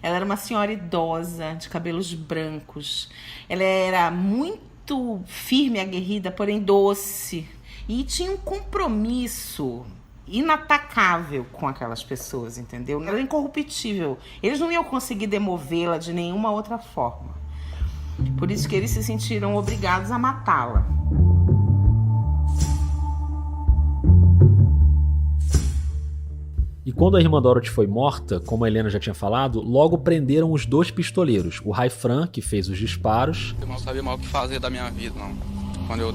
[SPEAKER 3] Ela era uma senhora idosa, de cabelos brancos. Ela era muito firme e aguerrida, porém doce. E tinha um compromisso inatacável com aquelas pessoas, entendeu? Ela era incorruptível. Eles não iam conseguir demovê-la de nenhuma outra forma. Por isso que eles se sentiram obrigados a matá-la.
[SPEAKER 1] E quando a irmã Dorothy foi morta, como a Helena já tinha falado, logo prenderam os 2 pistoleiros. O Raifran, que fez os disparos.
[SPEAKER 5] Eu não sabia mais o que fazer da minha vida, não. Quando eu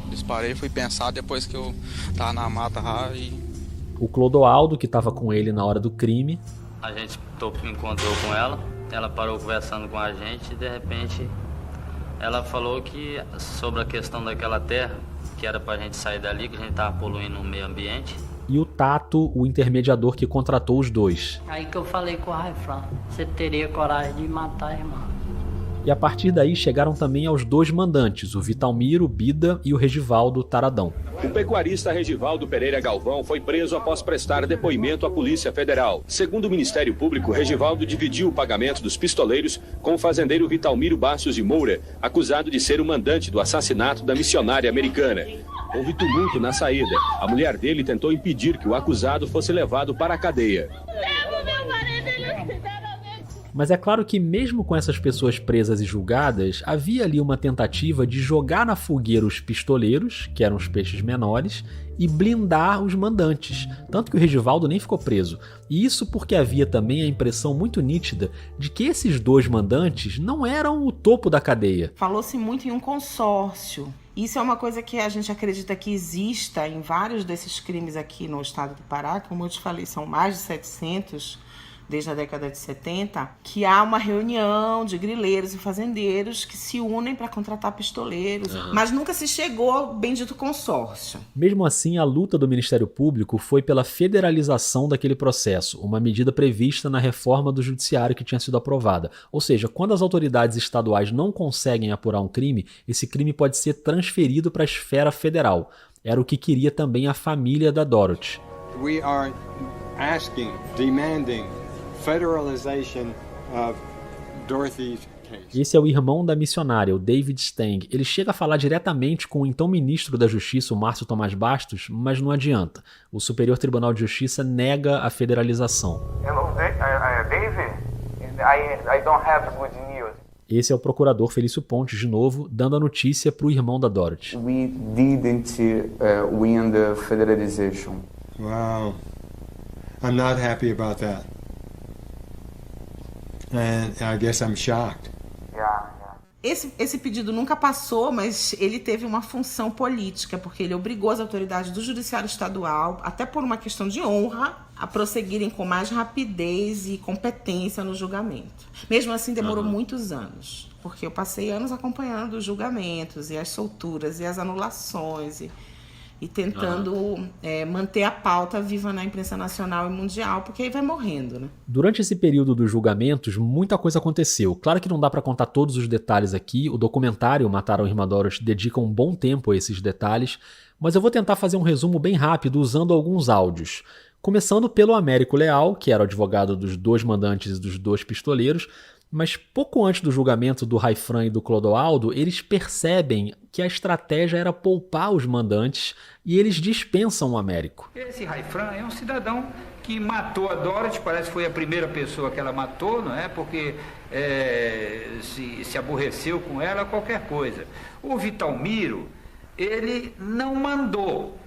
[SPEAKER 5] disparei, fui pensar depois que eu tava na mata lá e...
[SPEAKER 1] O Clodoaldo, que estava com ele na hora do crime.
[SPEAKER 22] A gente encontrou com ela parou conversando com a gente e de repente ela falou que sobre a questão daquela terra, que era pra gente sair dali, que a gente tava poluindo o meio ambiente.
[SPEAKER 1] E o Tato, o intermediador que contratou os 2.
[SPEAKER 23] Aí que eu falei com o Raifran, você teria coragem de matar a irmã.
[SPEAKER 1] E a partir daí chegaram também aos 2 mandantes, o Vitalmiro Bida e o Regivaldo Taradão.
[SPEAKER 14] O pecuarista Regivaldo Pereira Galvão foi preso após prestar depoimento à Polícia Federal. Segundo o Ministério Público, Regivaldo dividiu o pagamento dos pistoleiros com o fazendeiro Vitalmiro Bastos de Moura, acusado de ser o mandante do assassinato da missionária americana. Houve tumulto na saída. A mulher dele tentou impedir que o acusado fosse levado para a cadeia.
[SPEAKER 1] Mas é claro que mesmo com essas pessoas presas e julgadas, havia ali uma tentativa de jogar na fogueira os pistoleiros, que eram os peixes menores, e blindar os mandantes. Tanto que o Regivaldo nem ficou preso. E isso porque havia também a impressão muito nítida de que esses 2 mandantes não eram o topo da cadeia.
[SPEAKER 3] Falou-se muito em um consórcio. Isso é uma coisa que a gente acredita que exista em vários desses crimes aqui no estado do Pará. Como eu te falei, são mais de 700 desde a década de 70, que há uma reunião de grileiros e fazendeiros que se unem para contratar pistoleiros, mas nunca se chegou ao bendito consórcio.
[SPEAKER 1] Mesmo assim, a luta do Ministério Público foi pela federalização daquele processo, uma medida prevista na reforma do judiciário que tinha sido aprovada. Ou seja, quando as autoridades estaduais não conseguem apurar um crime, esse crime pode ser transferido para a esfera federal. Era o que queria também a família da Dorothy.
[SPEAKER 24] We are asking, demanding federalization of Dorothy's case.
[SPEAKER 1] Esse é o irmão da missionária, o David Stang. Ele chega a falar diretamente com o então ministro da Justiça, o Márcio Tomás Bastos, mas não adianta. O Superior Tribunal de Justiça nega a federalização.
[SPEAKER 25] Hello, David. I don't have good news.
[SPEAKER 1] Esse é o procurador Felício Pontes, de novo, dando a notícia para o irmão da Dorothy.
[SPEAKER 17] We didn't win the federalization.
[SPEAKER 24] Wow. I'm not happy about that. And I guess I'm shocked.
[SPEAKER 3] Esse pedido nunca passou, mas ele teve uma função política, porque ele obrigou as autoridades do Judiciário Estadual, até por uma questão de honra, a prosseguirem com mais rapidez e competência no julgamento. Mesmo assim, demorou muitos anos, porque eu passei anos acompanhando os julgamentos, e as solturas, e as anulações, e tentando manter a pauta viva na imprensa nacional e mundial, porque aí vai morrendo, né?
[SPEAKER 1] Durante esse período dos julgamentos, muita coisa aconteceu. Claro que não dá para contar todos os detalhes aqui, o documentário Mataram a Irmã Dorothy dedica um bom tempo a esses detalhes, mas eu vou tentar fazer um resumo bem rápido usando alguns áudios. Começando pelo Américo Leal, que era o advogado dos 2 mandantes e dos 2 pistoleiros, mas pouco antes do julgamento do Raifran e do Clodoaldo, eles percebem que a estratégia era poupar os mandantes e eles dispensam o Américo.
[SPEAKER 2] Esse Raifran é um cidadão que matou a Dorothy, parece que foi a primeira pessoa que ela matou, não é? Porque se aborreceu com ela, qualquer coisa. O Vitalmiro, ele não mandou.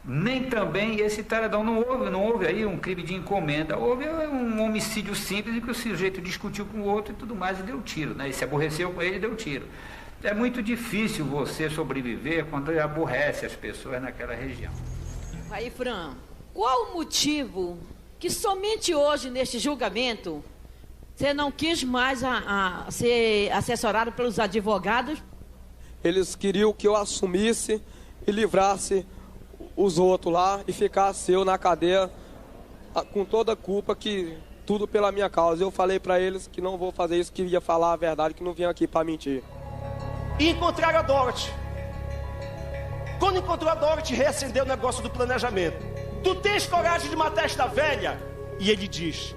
[SPEAKER 2] Nem também esse taradão, não houve aí um crime de encomenda, houve um homicídio simples em que o sujeito discutiu com o outro e tudo mais e deu tiro, né? E se aborreceu com ele e deu tiro. É muito difícil você sobreviver quando aborrece as pessoas naquela região.
[SPEAKER 26] Aí, Fran, qual o motivo que somente hoje, neste julgamento, você não quis mais ser assessorado pelos advogados?
[SPEAKER 27] Eles queriam que eu assumisse e livrasse os outros lá e ficasse eu na cadeia com toda a culpa, que tudo pela minha causa. Eu falei pra eles que não vou fazer isso, que ia falar a verdade, que não vim aqui pra mentir.
[SPEAKER 28] E encontraram a Dorothy. Quando encontrou a Dorothy, reacendeu o negócio do planejamento. Tu tens coragem de matar esta velha? E ele diz: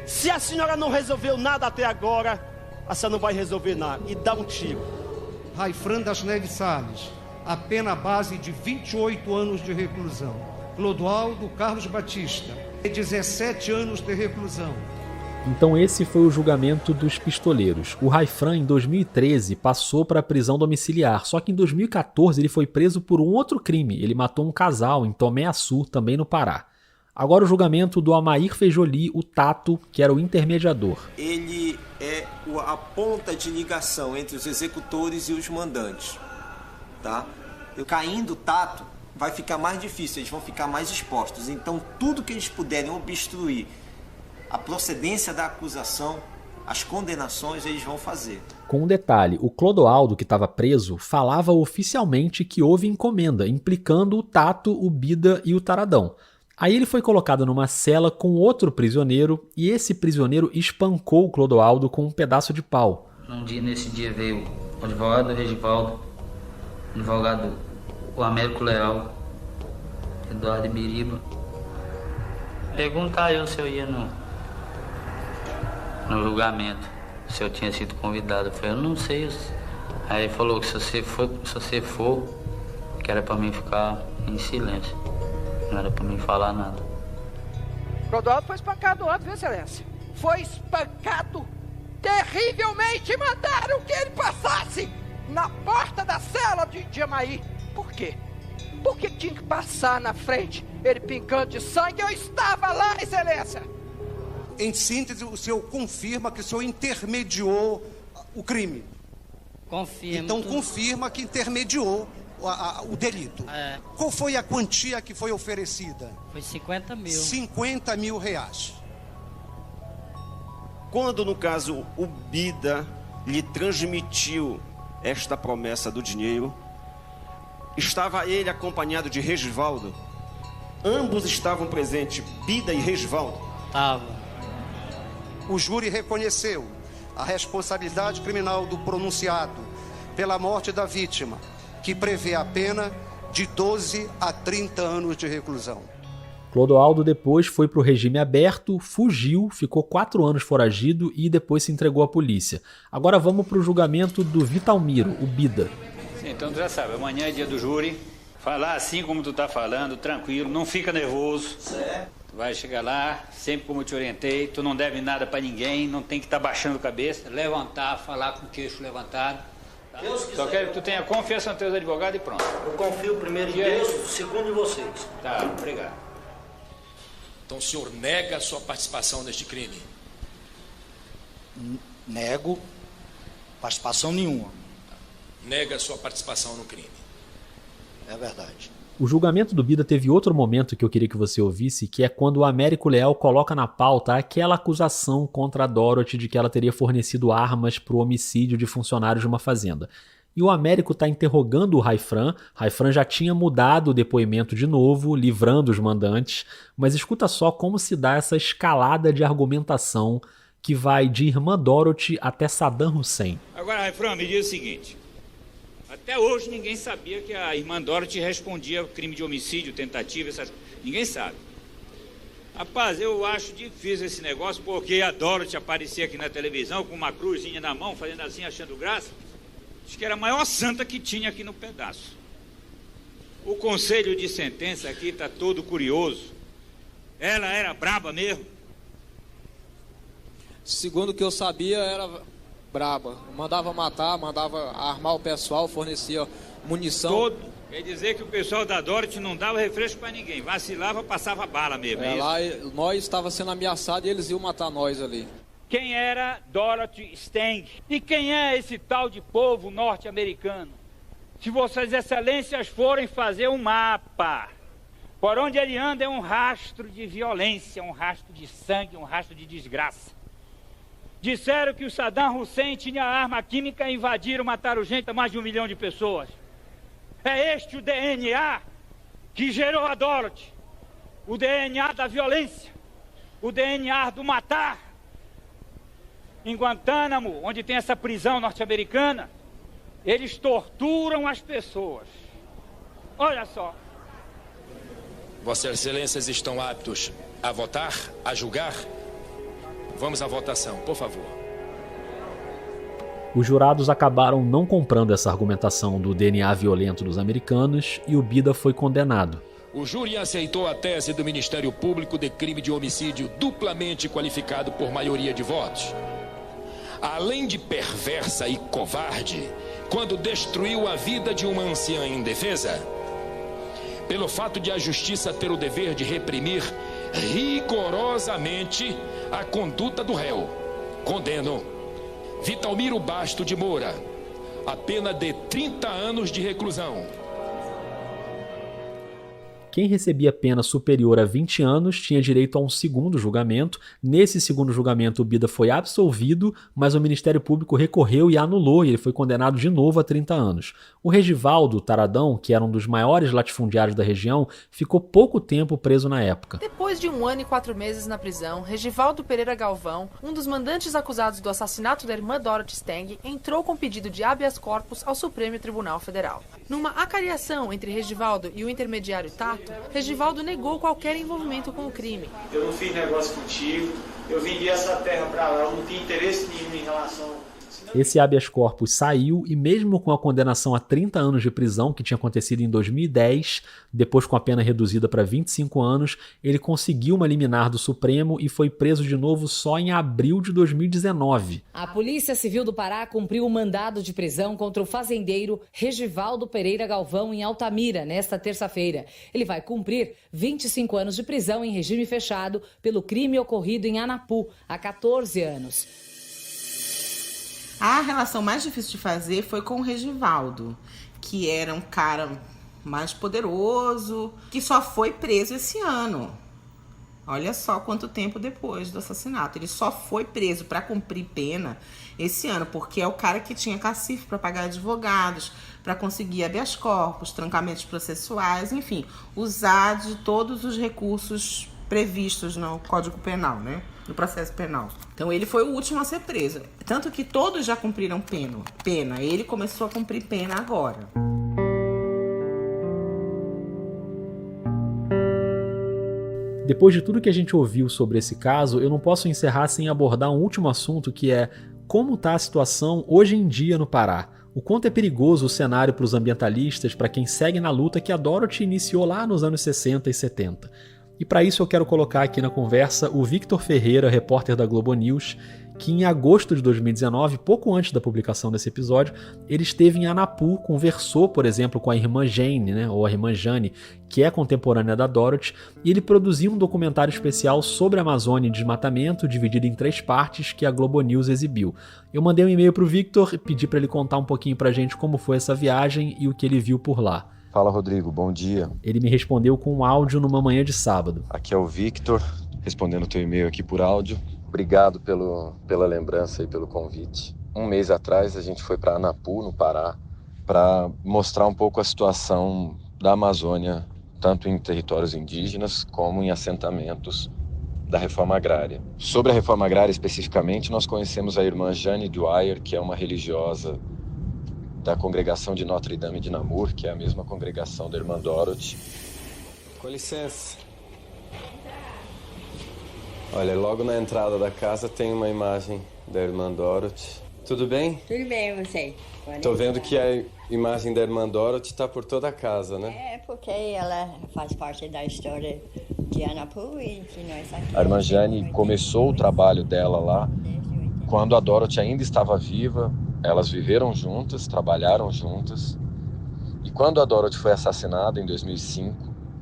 [SPEAKER 28] se a senhora não resolveu nada até agora, a senhora não vai resolver nada. E dá um tiro.
[SPEAKER 9] Raifran das Neves Salles, a pena base de 28 anos de reclusão. Clodoaldo Carlos Batista, 17 anos de reclusão.
[SPEAKER 1] Então esse foi o julgamento dos pistoleiros. O Raifran, em 2013, passou para a prisão domiciliar, só que em 2014 ele foi preso por um outro crime. Ele matou um casal em Tomé Açu, também no Pará. Agora o julgamento do Amair Fejoli, o Tato, que era o intermediador.
[SPEAKER 6] Ele é a ponta de ligação entre os executores e os mandantes. Tá? Caindo o Tato, vai ficar mais difícil, eles vão ficar mais expostos. Então tudo que eles puderem obstruir a procedência da acusação, as condenações, eles vão fazer.
[SPEAKER 1] Com um detalhe, o Clodoaldo, que estava preso, falava oficialmente que houve encomenda, implicando o Tato, o Bida e o Taradão. Aí ele foi colocado numa cela com outro prisioneiro, e esse prisioneiro espancou o Clodoaldo com um pedaço de pau.
[SPEAKER 22] Nesse dia veio o advogado Regivaldo, o advogado o Américo Leal, Eduardo Ibiriba. Perguntar eu se eu ia no julgamento, se eu tinha sido convidado. Eu falei, eu não sei. Aí ele falou que se você for, que era pra mim ficar em silêncio. Não era pra mim falar nada.
[SPEAKER 7] Clodoaldo foi espancado ontem, viu, excelência? Foi espancado terrivelmente. Mandaram que ele passasse na porta da cela de Amaí. Por quê? Porque tinha que passar na frente, ele pingando de sangue. Eu estava lá, excelência.
[SPEAKER 9] Em síntese, o senhor confirma que o senhor intermediou o crime?
[SPEAKER 23] Confirmo.
[SPEAKER 9] Então confirma que intermediou o delito.
[SPEAKER 23] É.
[SPEAKER 9] Qual foi a quantia que foi oferecida?
[SPEAKER 23] Foi 50 mil.
[SPEAKER 9] 50 mil reais.
[SPEAKER 28] Quando, no caso, o Bida lhe transmitiu esta promessa do dinheiro, estava ele acompanhado de Regivaldo? Ambos estavam presentes, Bida e Regivaldo?
[SPEAKER 23] Estava.
[SPEAKER 9] O júri reconheceu a responsabilidade criminal do pronunciado pela morte da vítima, que prevê a pena de 12 a 30 anos de reclusão.
[SPEAKER 1] Clodoaldo depois foi para o regime aberto, fugiu, ficou 4 anos foragido e depois se entregou à polícia. Agora vamos para o julgamento do Vitalmiro, o Bida.
[SPEAKER 8] Sim, então tu já sabe, amanhã é dia do júri. Falar assim como tu tá falando, tranquilo, não fica nervoso.
[SPEAKER 6] Certo.
[SPEAKER 8] Tu vai chegar lá, sempre como eu te orientei, tu não deve nada para ninguém, não tem que estar baixando a cabeça, levantar, falar com o queixo levantado. Tá? Só quero que tu tenha confiança nos teus advogados e pronto.
[SPEAKER 10] Eu confio primeiro em Deus, segundo em vocês.
[SPEAKER 8] Tá, obrigado.
[SPEAKER 11] Então o senhor nega a sua participação neste crime?
[SPEAKER 10] Nego participação nenhuma.
[SPEAKER 11] Nega a sua participação no crime?
[SPEAKER 10] É verdade.
[SPEAKER 1] O julgamento do Bida teve outro momento que eu queria que você ouvisse, que é quando o Américo Leal coloca na pauta aquela acusação contra a Dorothy de que ela teria fornecido armas para o homicídio de funcionários de uma fazenda. E o Américo está interrogando o Raifran. Raifran já tinha mudado o depoimento de novo, livrando os mandantes, mas escuta só como se dá essa escalada de argumentação que vai de irmã Dorothy até Saddam Hussein.
[SPEAKER 8] Agora, Raifran, me diz o seguinte. Até hoje ninguém sabia que a irmã Dorothy respondia ao crime de homicídio, tentativa, essas... Ninguém sabe. Rapaz, eu acho difícil esse negócio, porque a Dorothy aparecia aqui na televisão com uma cruzinha na mão, fazendo assim, achando graça. Acho que era a maior santa que tinha aqui no pedaço. O conselho de sentença aqui está todo curioso. Ela era braba mesmo?
[SPEAKER 27] Segundo o que eu sabia, era braba. Mandava matar, mandava armar o pessoal, fornecia munição.
[SPEAKER 8] Quer dizer que o pessoal da Dorothy não dava refresco para ninguém. Vacilava, passava bala mesmo.
[SPEAKER 27] Lá nós estava sendo ameaçado e eles iam matar nós ali.
[SPEAKER 8] Quem era Dorothy Stang? E quem é esse tal de povo norte-americano? Se vossas excelências forem fazer um mapa, por onde ele anda é um rastro de violência, um rastro de sangue, um rastro de desgraça. Disseram que o Saddam Hussein tinha arma química e invadiram, mataram gente, mais de 1 milhão de pessoas. É este o DNA que gerou a Dorothy. O DNA da violência. O DNA do matar. Em Guantánamo, onde tem essa prisão norte-americana, eles torturam as pessoas. Olha só.
[SPEAKER 11] Vossas Excelências estão aptos a votar, a julgar? Vamos à votação, por favor.
[SPEAKER 1] Os jurados acabaram não comprando essa argumentação do DNA violento dos americanos e o Bida foi condenado.
[SPEAKER 11] O júri aceitou a tese do Ministério Público de crime de homicídio duplamente qualificado por maioria de votos. Além de perversa e covarde, quando destruiu a vida de uma anciã indefesa, pelo fato de a justiça ter o dever de reprimir rigorosamente a conduta do réu, condeno Vitalmiro Basto de Moura a pena de 30 anos de reclusão.
[SPEAKER 1] Quem recebia pena superior a 20 anos tinha direito a um segundo julgamento. Nesse segundo julgamento, o Bida foi absolvido, mas o Ministério Público recorreu e anulou, e ele foi condenado de novo a 30 anos. O Regivaldo Taradão, que era um dos maiores latifundiários da região, ficou pouco tempo preso na época.
[SPEAKER 4] Depois de 1 ano e 4 meses na prisão, Regivaldo Pereira Galvão, um dos mandantes acusados do assassinato da irmã Dorothy Stang, entrou com pedido de habeas corpus ao Supremo Tribunal Federal. Numa acariação entre Regivaldo e o intermediário Tato, Regivaldo negou qualquer envolvimento com o crime.
[SPEAKER 12] Eu não fiz negócio contigo, eu vendi essa terra para lá, eu não tinha interesse nenhum em relação...
[SPEAKER 1] Esse habeas corpus saiu e mesmo com a condenação a 30 anos de prisão, que tinha acontecido em 2010, depois com a pena reduzida para 25 anos, ele conseguiu uma liminar do Supremo e foi preso de novo só em abril de 2019.
[SPEAKER 13] A Polícia Civil do Pará cumpriu o mandado de prisão contra o fazendeiro Regivaldo Pereira Galvão em Altamira, nesta terça-feira. Ele vai cumprir 25 anos de prisão em regime fechado pelo crime ocorrido em Anapu, há 14 anos.
[SPEAKER 3] A relação mais difícil de fazer foi com o Regivaldo, que era um cara mais poderoso, que só foi preso esse ano. Olha só quanto tempo depois do assassinato. Ele só foi preso para cumprir pena esse ano, porque é o cara que tinha cacife para pagar advogados, para conseguir habeas corpus, trancamentos processuais, enfim, usar de todos os recursos previstos no Código Penal, né? No processo penal. Então ele foi o último a ser preso. Tanto que todos já cumpriram pena. Ele começou a cumprir pena agora.
[SPEAKER 1] Depois de tudo que a gente ouviu sobre esse caso, eu não posso encerrar sem abordar um último assunto, que é como está a situação hoje em dia no Pará. O quanto é perigoso o cenário para os ambientalistas, para quem segue na luta que a Dorothy iniciou lá nos anos 60 e 70. E para isso eu quero colocar aqui na conversa o Victor Ferreira, repórter da Globo News, que em agosto de 2019, pouco antes da publicação desse episódio, ele esteve em Anapu, conversou, por exemplo, com a irmã Jane, né, ou a irmã Jane, que é contemporânea da Dorothy, e ele produziu um documentário especial sobre a Amazônia e desmatamento, dividido em 3 partes, que a Globo News exibiu. Eu mandei um e-mail para o Victor e pedi para ele contar um pouquinho para a gente como foi essa viagem e o que ele viu por lá.
[SPEAKER 15] Fala, Rodrigo, bom dia.
[SPEAKER 1] Ele me respondeu com um áudio numa manhã de sábado.
[SPEAKER 15] Aqui é o Victor, respondendo o teu e-mail aqui por áudio. Obrigado pela lembrança e pelo convite. Um mês atrás a gente foi para Anapu, no Pará, para mostrar um pouco a situação da Amazônia, tanto em territórios indígenas como em assentamentos da reforma agrária. Sobre a reforma agrária especificamente, nós conhecemos a irmã Jane Dwyer, que é uma religiosa da congregação de Notre Dame de Namur, que é a mesma congregação da irmã Dorothy. Com licença. Olha, logo na entrada da casa tem uma imagem da irmã Dorothy. Tudo bem?
[SPEAKER 16] Tudo bem, você?
[SPEAKER 15] Tô vendo que a imagem da irmã Dorothy tá por toda a casa, né?
[SPEAKER 16] É, porque ela faz parte da história de Anapu e de nós aqui.
[SPEAKER 15] A irmã Jane começou o trabalho dela lá quando a Dorothy ainda estava viva. Elas viveram juntas, trabalharam juntas. E quando a Dorothy foi assassinada em 2005,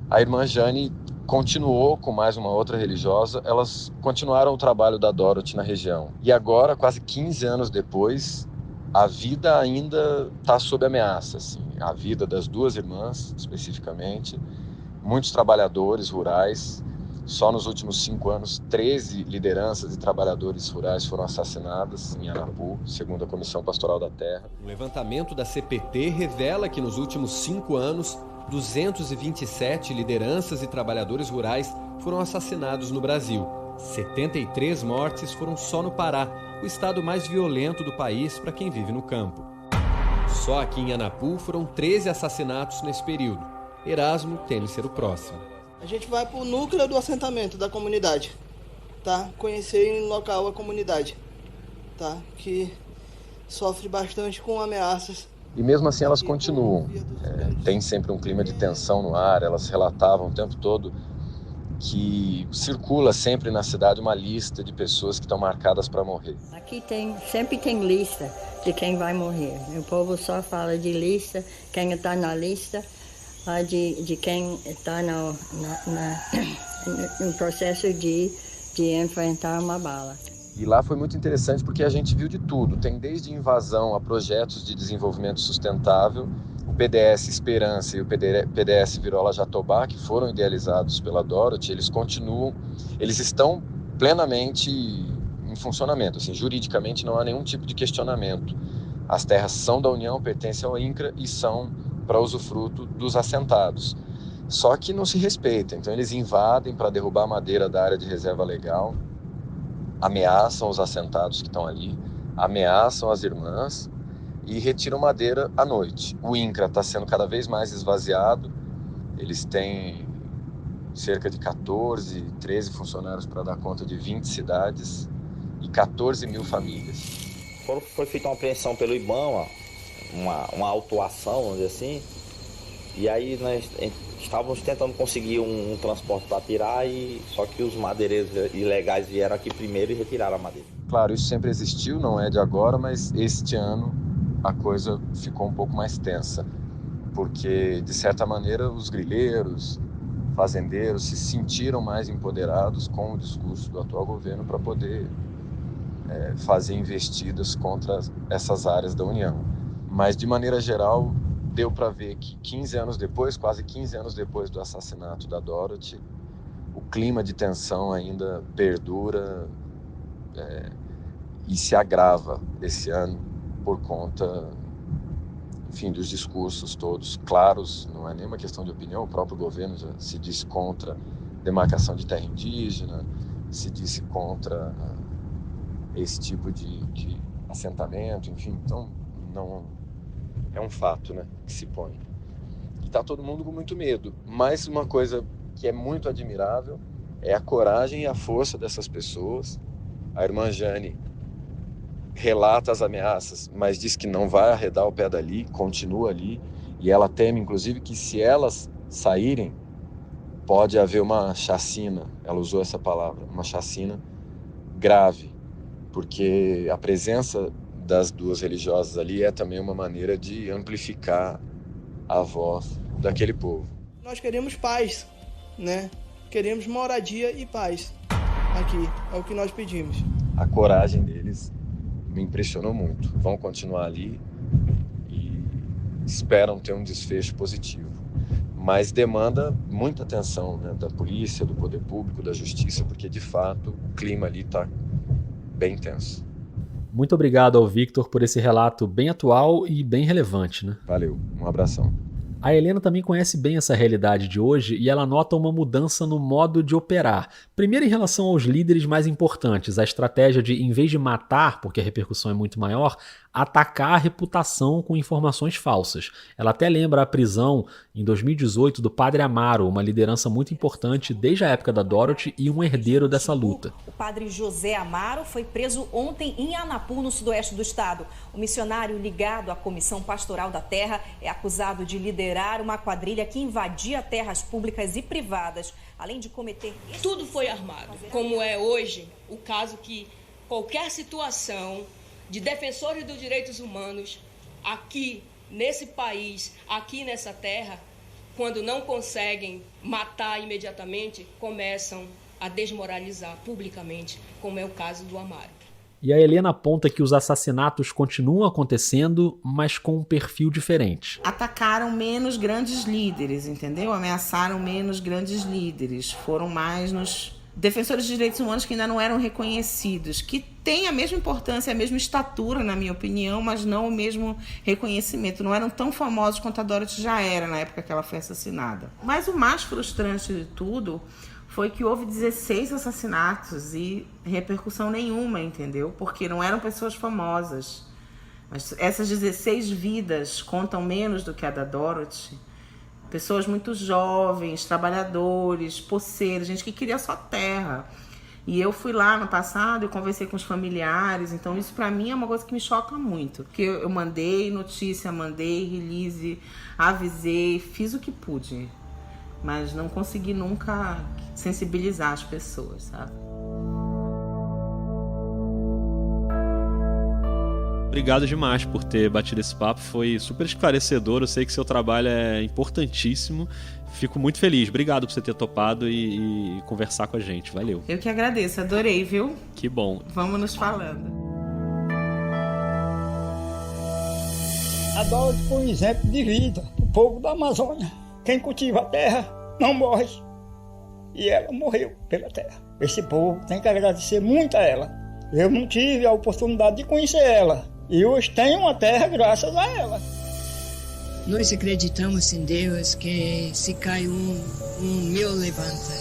[SPEAKER 15] a irmã Jane continuou com mais uma outra religiosa. Elas continuaram o trabalho da Dorothy na região. E agora, quase 15 anos depois, a vida ainda está sob ameaça. Assim. A vida das duas irmãs, especificamente. Muitos trabalhadores rurais. Só nos últimos 5 anos, 13 lideranças e trabalhadores rurais foram assassinadas em Anapu, segundo a Comissão Pastoral da Terra.
[SPEAKER 19] Um levantamento da CPT revela que nos últimos 5 anos, 227 lideranças e trabalhadores rurais foram assassinados no Brasil. 73 mortes foram só no Pará, o estado mais violento do país para quem vive no campo. Só aqui em Anapu foram 13 assassinatos nesse período. Erasmo teme ser o próximo.
[SPEAKER 20] A gente vai para o núcleo do assentamento da comunidade, tá? Conhecer em local a comunidade, tá? Que sofre bastante com ameaças
[SPEAKER 15] E mesmo assim elas continuam. Tem sempre um clima de tensão no ar, elas relatavam o tempo todo que circula sempre na cidade uma lista de pessoas que estão marcadas para morrer.
[SPEAKER 16] Aqui sempre tem lista de quem vai morrer. O povo só fala de lista, quem está na lista, de quem está no processo de enfrentar uma bala.
[SPEAKER 15] E lá foi muito interessante porque a gente viu de tudo. Tem desde invasão a projetos de desenvolvimento sustentável, o PDS Esperança e o PDS Virola Jatobá, que foram idealizados pela Dorothy, eles estão plenamente em funcionamento. Assim, juridicamente não há nenhum tipo de questionamento. As terras são da União, pertencem ao INCRA e são para usufruto dos assentados. Só que não se respeita, então eles invadem para derrubar a madeira da área de reserva legal, ameaçam os assentados que estão ali, ameaçam as irmãs e retiram madeira à noite. O INCRA está sendo cada vez mais esvaziado, eles têm cerca de 14, 13 funcionários para dar conta de 20 cidades e 14 mil famílias.
[SPEAKER 2] Foi feita uma apreensão pelo IBAMA, uma autuação, vamos dizer assim, e aí nós estávamos tentando conseguir um transporte para tirar, só que os madeireiros ilegais vieram aqui primeiro e retiraram a madeira.
[SPEAKER 15] Claro, isso sempre existiu, não é de agora, mas este ano a coisa ficou um pouco mais tensa, porque de certa maneira os grileiros, fazendeiros se sentiram mais empoderados com o discurso do atual governo para poder fazer investidas contra essas áreas da União. Mas de maneira geral deu para ver que 15 anos depois, quase 15 anos depois do assassinato da Dorothy, o clima de tensão ainda perdura e se agrava esse ano por conta, enfim, dos discursos todos claros. Não é nenhuma questão de opinião, o próprio governo já se disse contra demarcação de terra indígena, se disse contra esse tipo de assentamento, enfim, então não é um fato, né, que se põe. E está todo mundo com muito medo, mas uma coisa que é muito admirável é a coragem e a força dessas pessoas. A irmã Jane relata as ameaças, mas diz que não vai arredar o pé dali, continua ali, e ela teme, inclusive, que se elas saírem, pode haver uma chacina, ela usou essa palavra, uma chacina grave, porque a presença das duas religiosas ali é também uma maneira de amplificar a voz daquele povo.
[SPEAKER 20] Nós queremos paz, né? Queremos moradia e paz aqui, é o que nós pedimos.
[SPEAKER 15] A coragem deles me impressionou muito. Vão continuar ali e esperam ter um desfecho positivo. Mas demanda muita atenção, né, da polícia, do poder público, da justiça, porque de fato o clima ali está bem tenso.
[SPEAKER 1] Muito obrigado ao Victor por esse relato bem atual e bem relevante, né?
[SPEAKER 15] Valeu, um abração.
[SPEAKER 1] A Helena também conhece bem essa realidade de hoje e ela nota uma mudança no modo de operar. Primeiro, em relação aos líderes mais importantes, a estratégia de, em vez de matar, porque a repercussão é muito maior, atacar a reputação com informações falsas. Ela até lembra a prisão, em 2018, do Padre Amaro, uma liderança muito importante desde a época da Dorothy e um herdeiro dessa luta.
[SPEAKER 5] O padre José Amaro foi preso ontem em Anapu, no sudoeste do estado. O missionário ligado à Comissão Pastoral da Terra é acusado de liderar uma quadrilha que invadia terras públicas e privadas, além de cometer...
[SPEAKER 14] Tudo foi armado, como é hoje o caso que qualquer situação de defensores dos direitos humanos aqui nesse país, aqui nessa terra, quando não conseguem matar imediatamente, começam a desmoralizar publicamente, como é o caso do Amaro.
[SPEAKER 1] E a Helena aponta que os assassinatos continuam acontecendo, mas com um perfil diferente.
[SPEAKER 3] Atacaram menos grandes líderes, entendeu? Ameaçaram menos grandes líderes. Foram mais nos defensores de direitos humanos que ainda não eram reconhecidos, que têm a mesma importância, a mesma estatura, na minha opinião, mas não o mesmo reconhecimento. Não eram tão famosos quanto a Dorothy já era na época que ela foi assassinada. Mas o mais frustrante de tudo foi que houve 16 assassinatos e repercussão nenhuma, entendeu? Porque não eram pessoas famosas. Mas essas 16 vidas contam menos do que a da Dorothy. Pessoas muito jovens, trabalhadores, poceiros, gente que queria só terra. E eu fui lá no passado e conversei com os familiares, então isso pra mim é uma coisa que me choca muito. Porque eu mandei notícia, mandei release, avisei, fiz o que pude, mas não consegui nunca sensibilizar as pessoas, sabe?
[SPEAKER 1] Obrigado demais por ter batido esse papo, foi super esclarecedor, eu sei que seu trabalho é importantíssimo, fico muito feliz, obrigado por você ter topado e conversar com a gente, valeu.
[SPEAKER 3] Eu que agradeço, adorei, viu?
[SPEAKER 1] Que bom.
[SPEAKER 3] Vamos nos falando.
[SPEAKER 7] A Dorothy foi um exemplo de vida, o povo da Amazônia, quem cultiva a terra não morre, e ela morreu pela terra. Esse povo tem que agradecer muito a ela, eu não tive a oportunidade de conhecer ela, e hoje tenho uma terra graças a ela.
[SPEAKER 17] Nós acreditamos em Deus que se cai um meu levanta.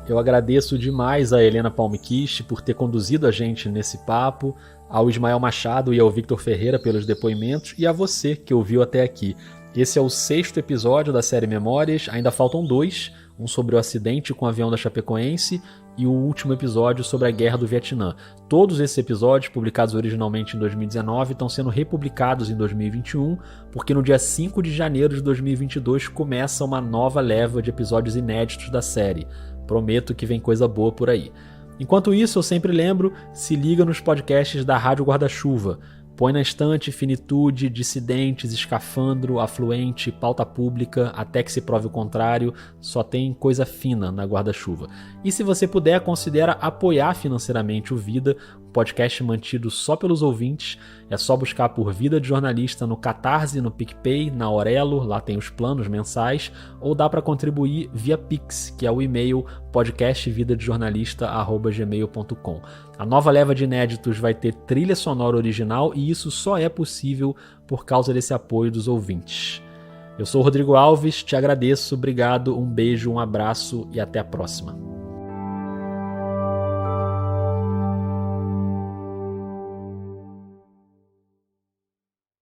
[SPEAKER 1] Eu agradeço demais a Helena Palmquist por ter conduzido a gente nesse papo, ao Ismael Machado e ao Victor Ferreira pelos depoimentos e a você que ouviu até aqui. Esse é o 6º episódio da série Memórias, ainda faltam 2, um sobre o acidente com o avião da Chapecoense e o último episódio sobre a Guerra do Vietnã. Todos esses episódios, publicados originalmente em 2019, estão sendo republicados em 2021, porque no dia 5 de janeiro de 2022 começa uma nova leva de episódios inéditos da série. Prometo que vem coisa boa por aí. Enquanto isso, eu sempre lembro, se liga nos podcasts da Rádio Guarda-Chuva. Põe na estante Finitude, Dissidentes, Escafandro, Afluente, Pauta Pública, Até que se prove o contrário, só tem coisa fina na Guarda-Chuva. E se você puder, considera apoiar financeiramente o Vida, um podcast mantido só pelos ouvintes. É só buscar por Vida de Jornalista no Catarse, no PicPay, na Aurelo, lá tem os planos mensais, ou dá para contribuir via Pix, que é o e-mail podcastvidadejornalista@gmail.com. A nova leva de inéditos vai ter trilha sonora original e isso só é possível por causa desse apoio dos ouvintes. Eu sou o Rodrigo Alves, te agradeço, obrigado, um beijo, um abraço e até a próxima.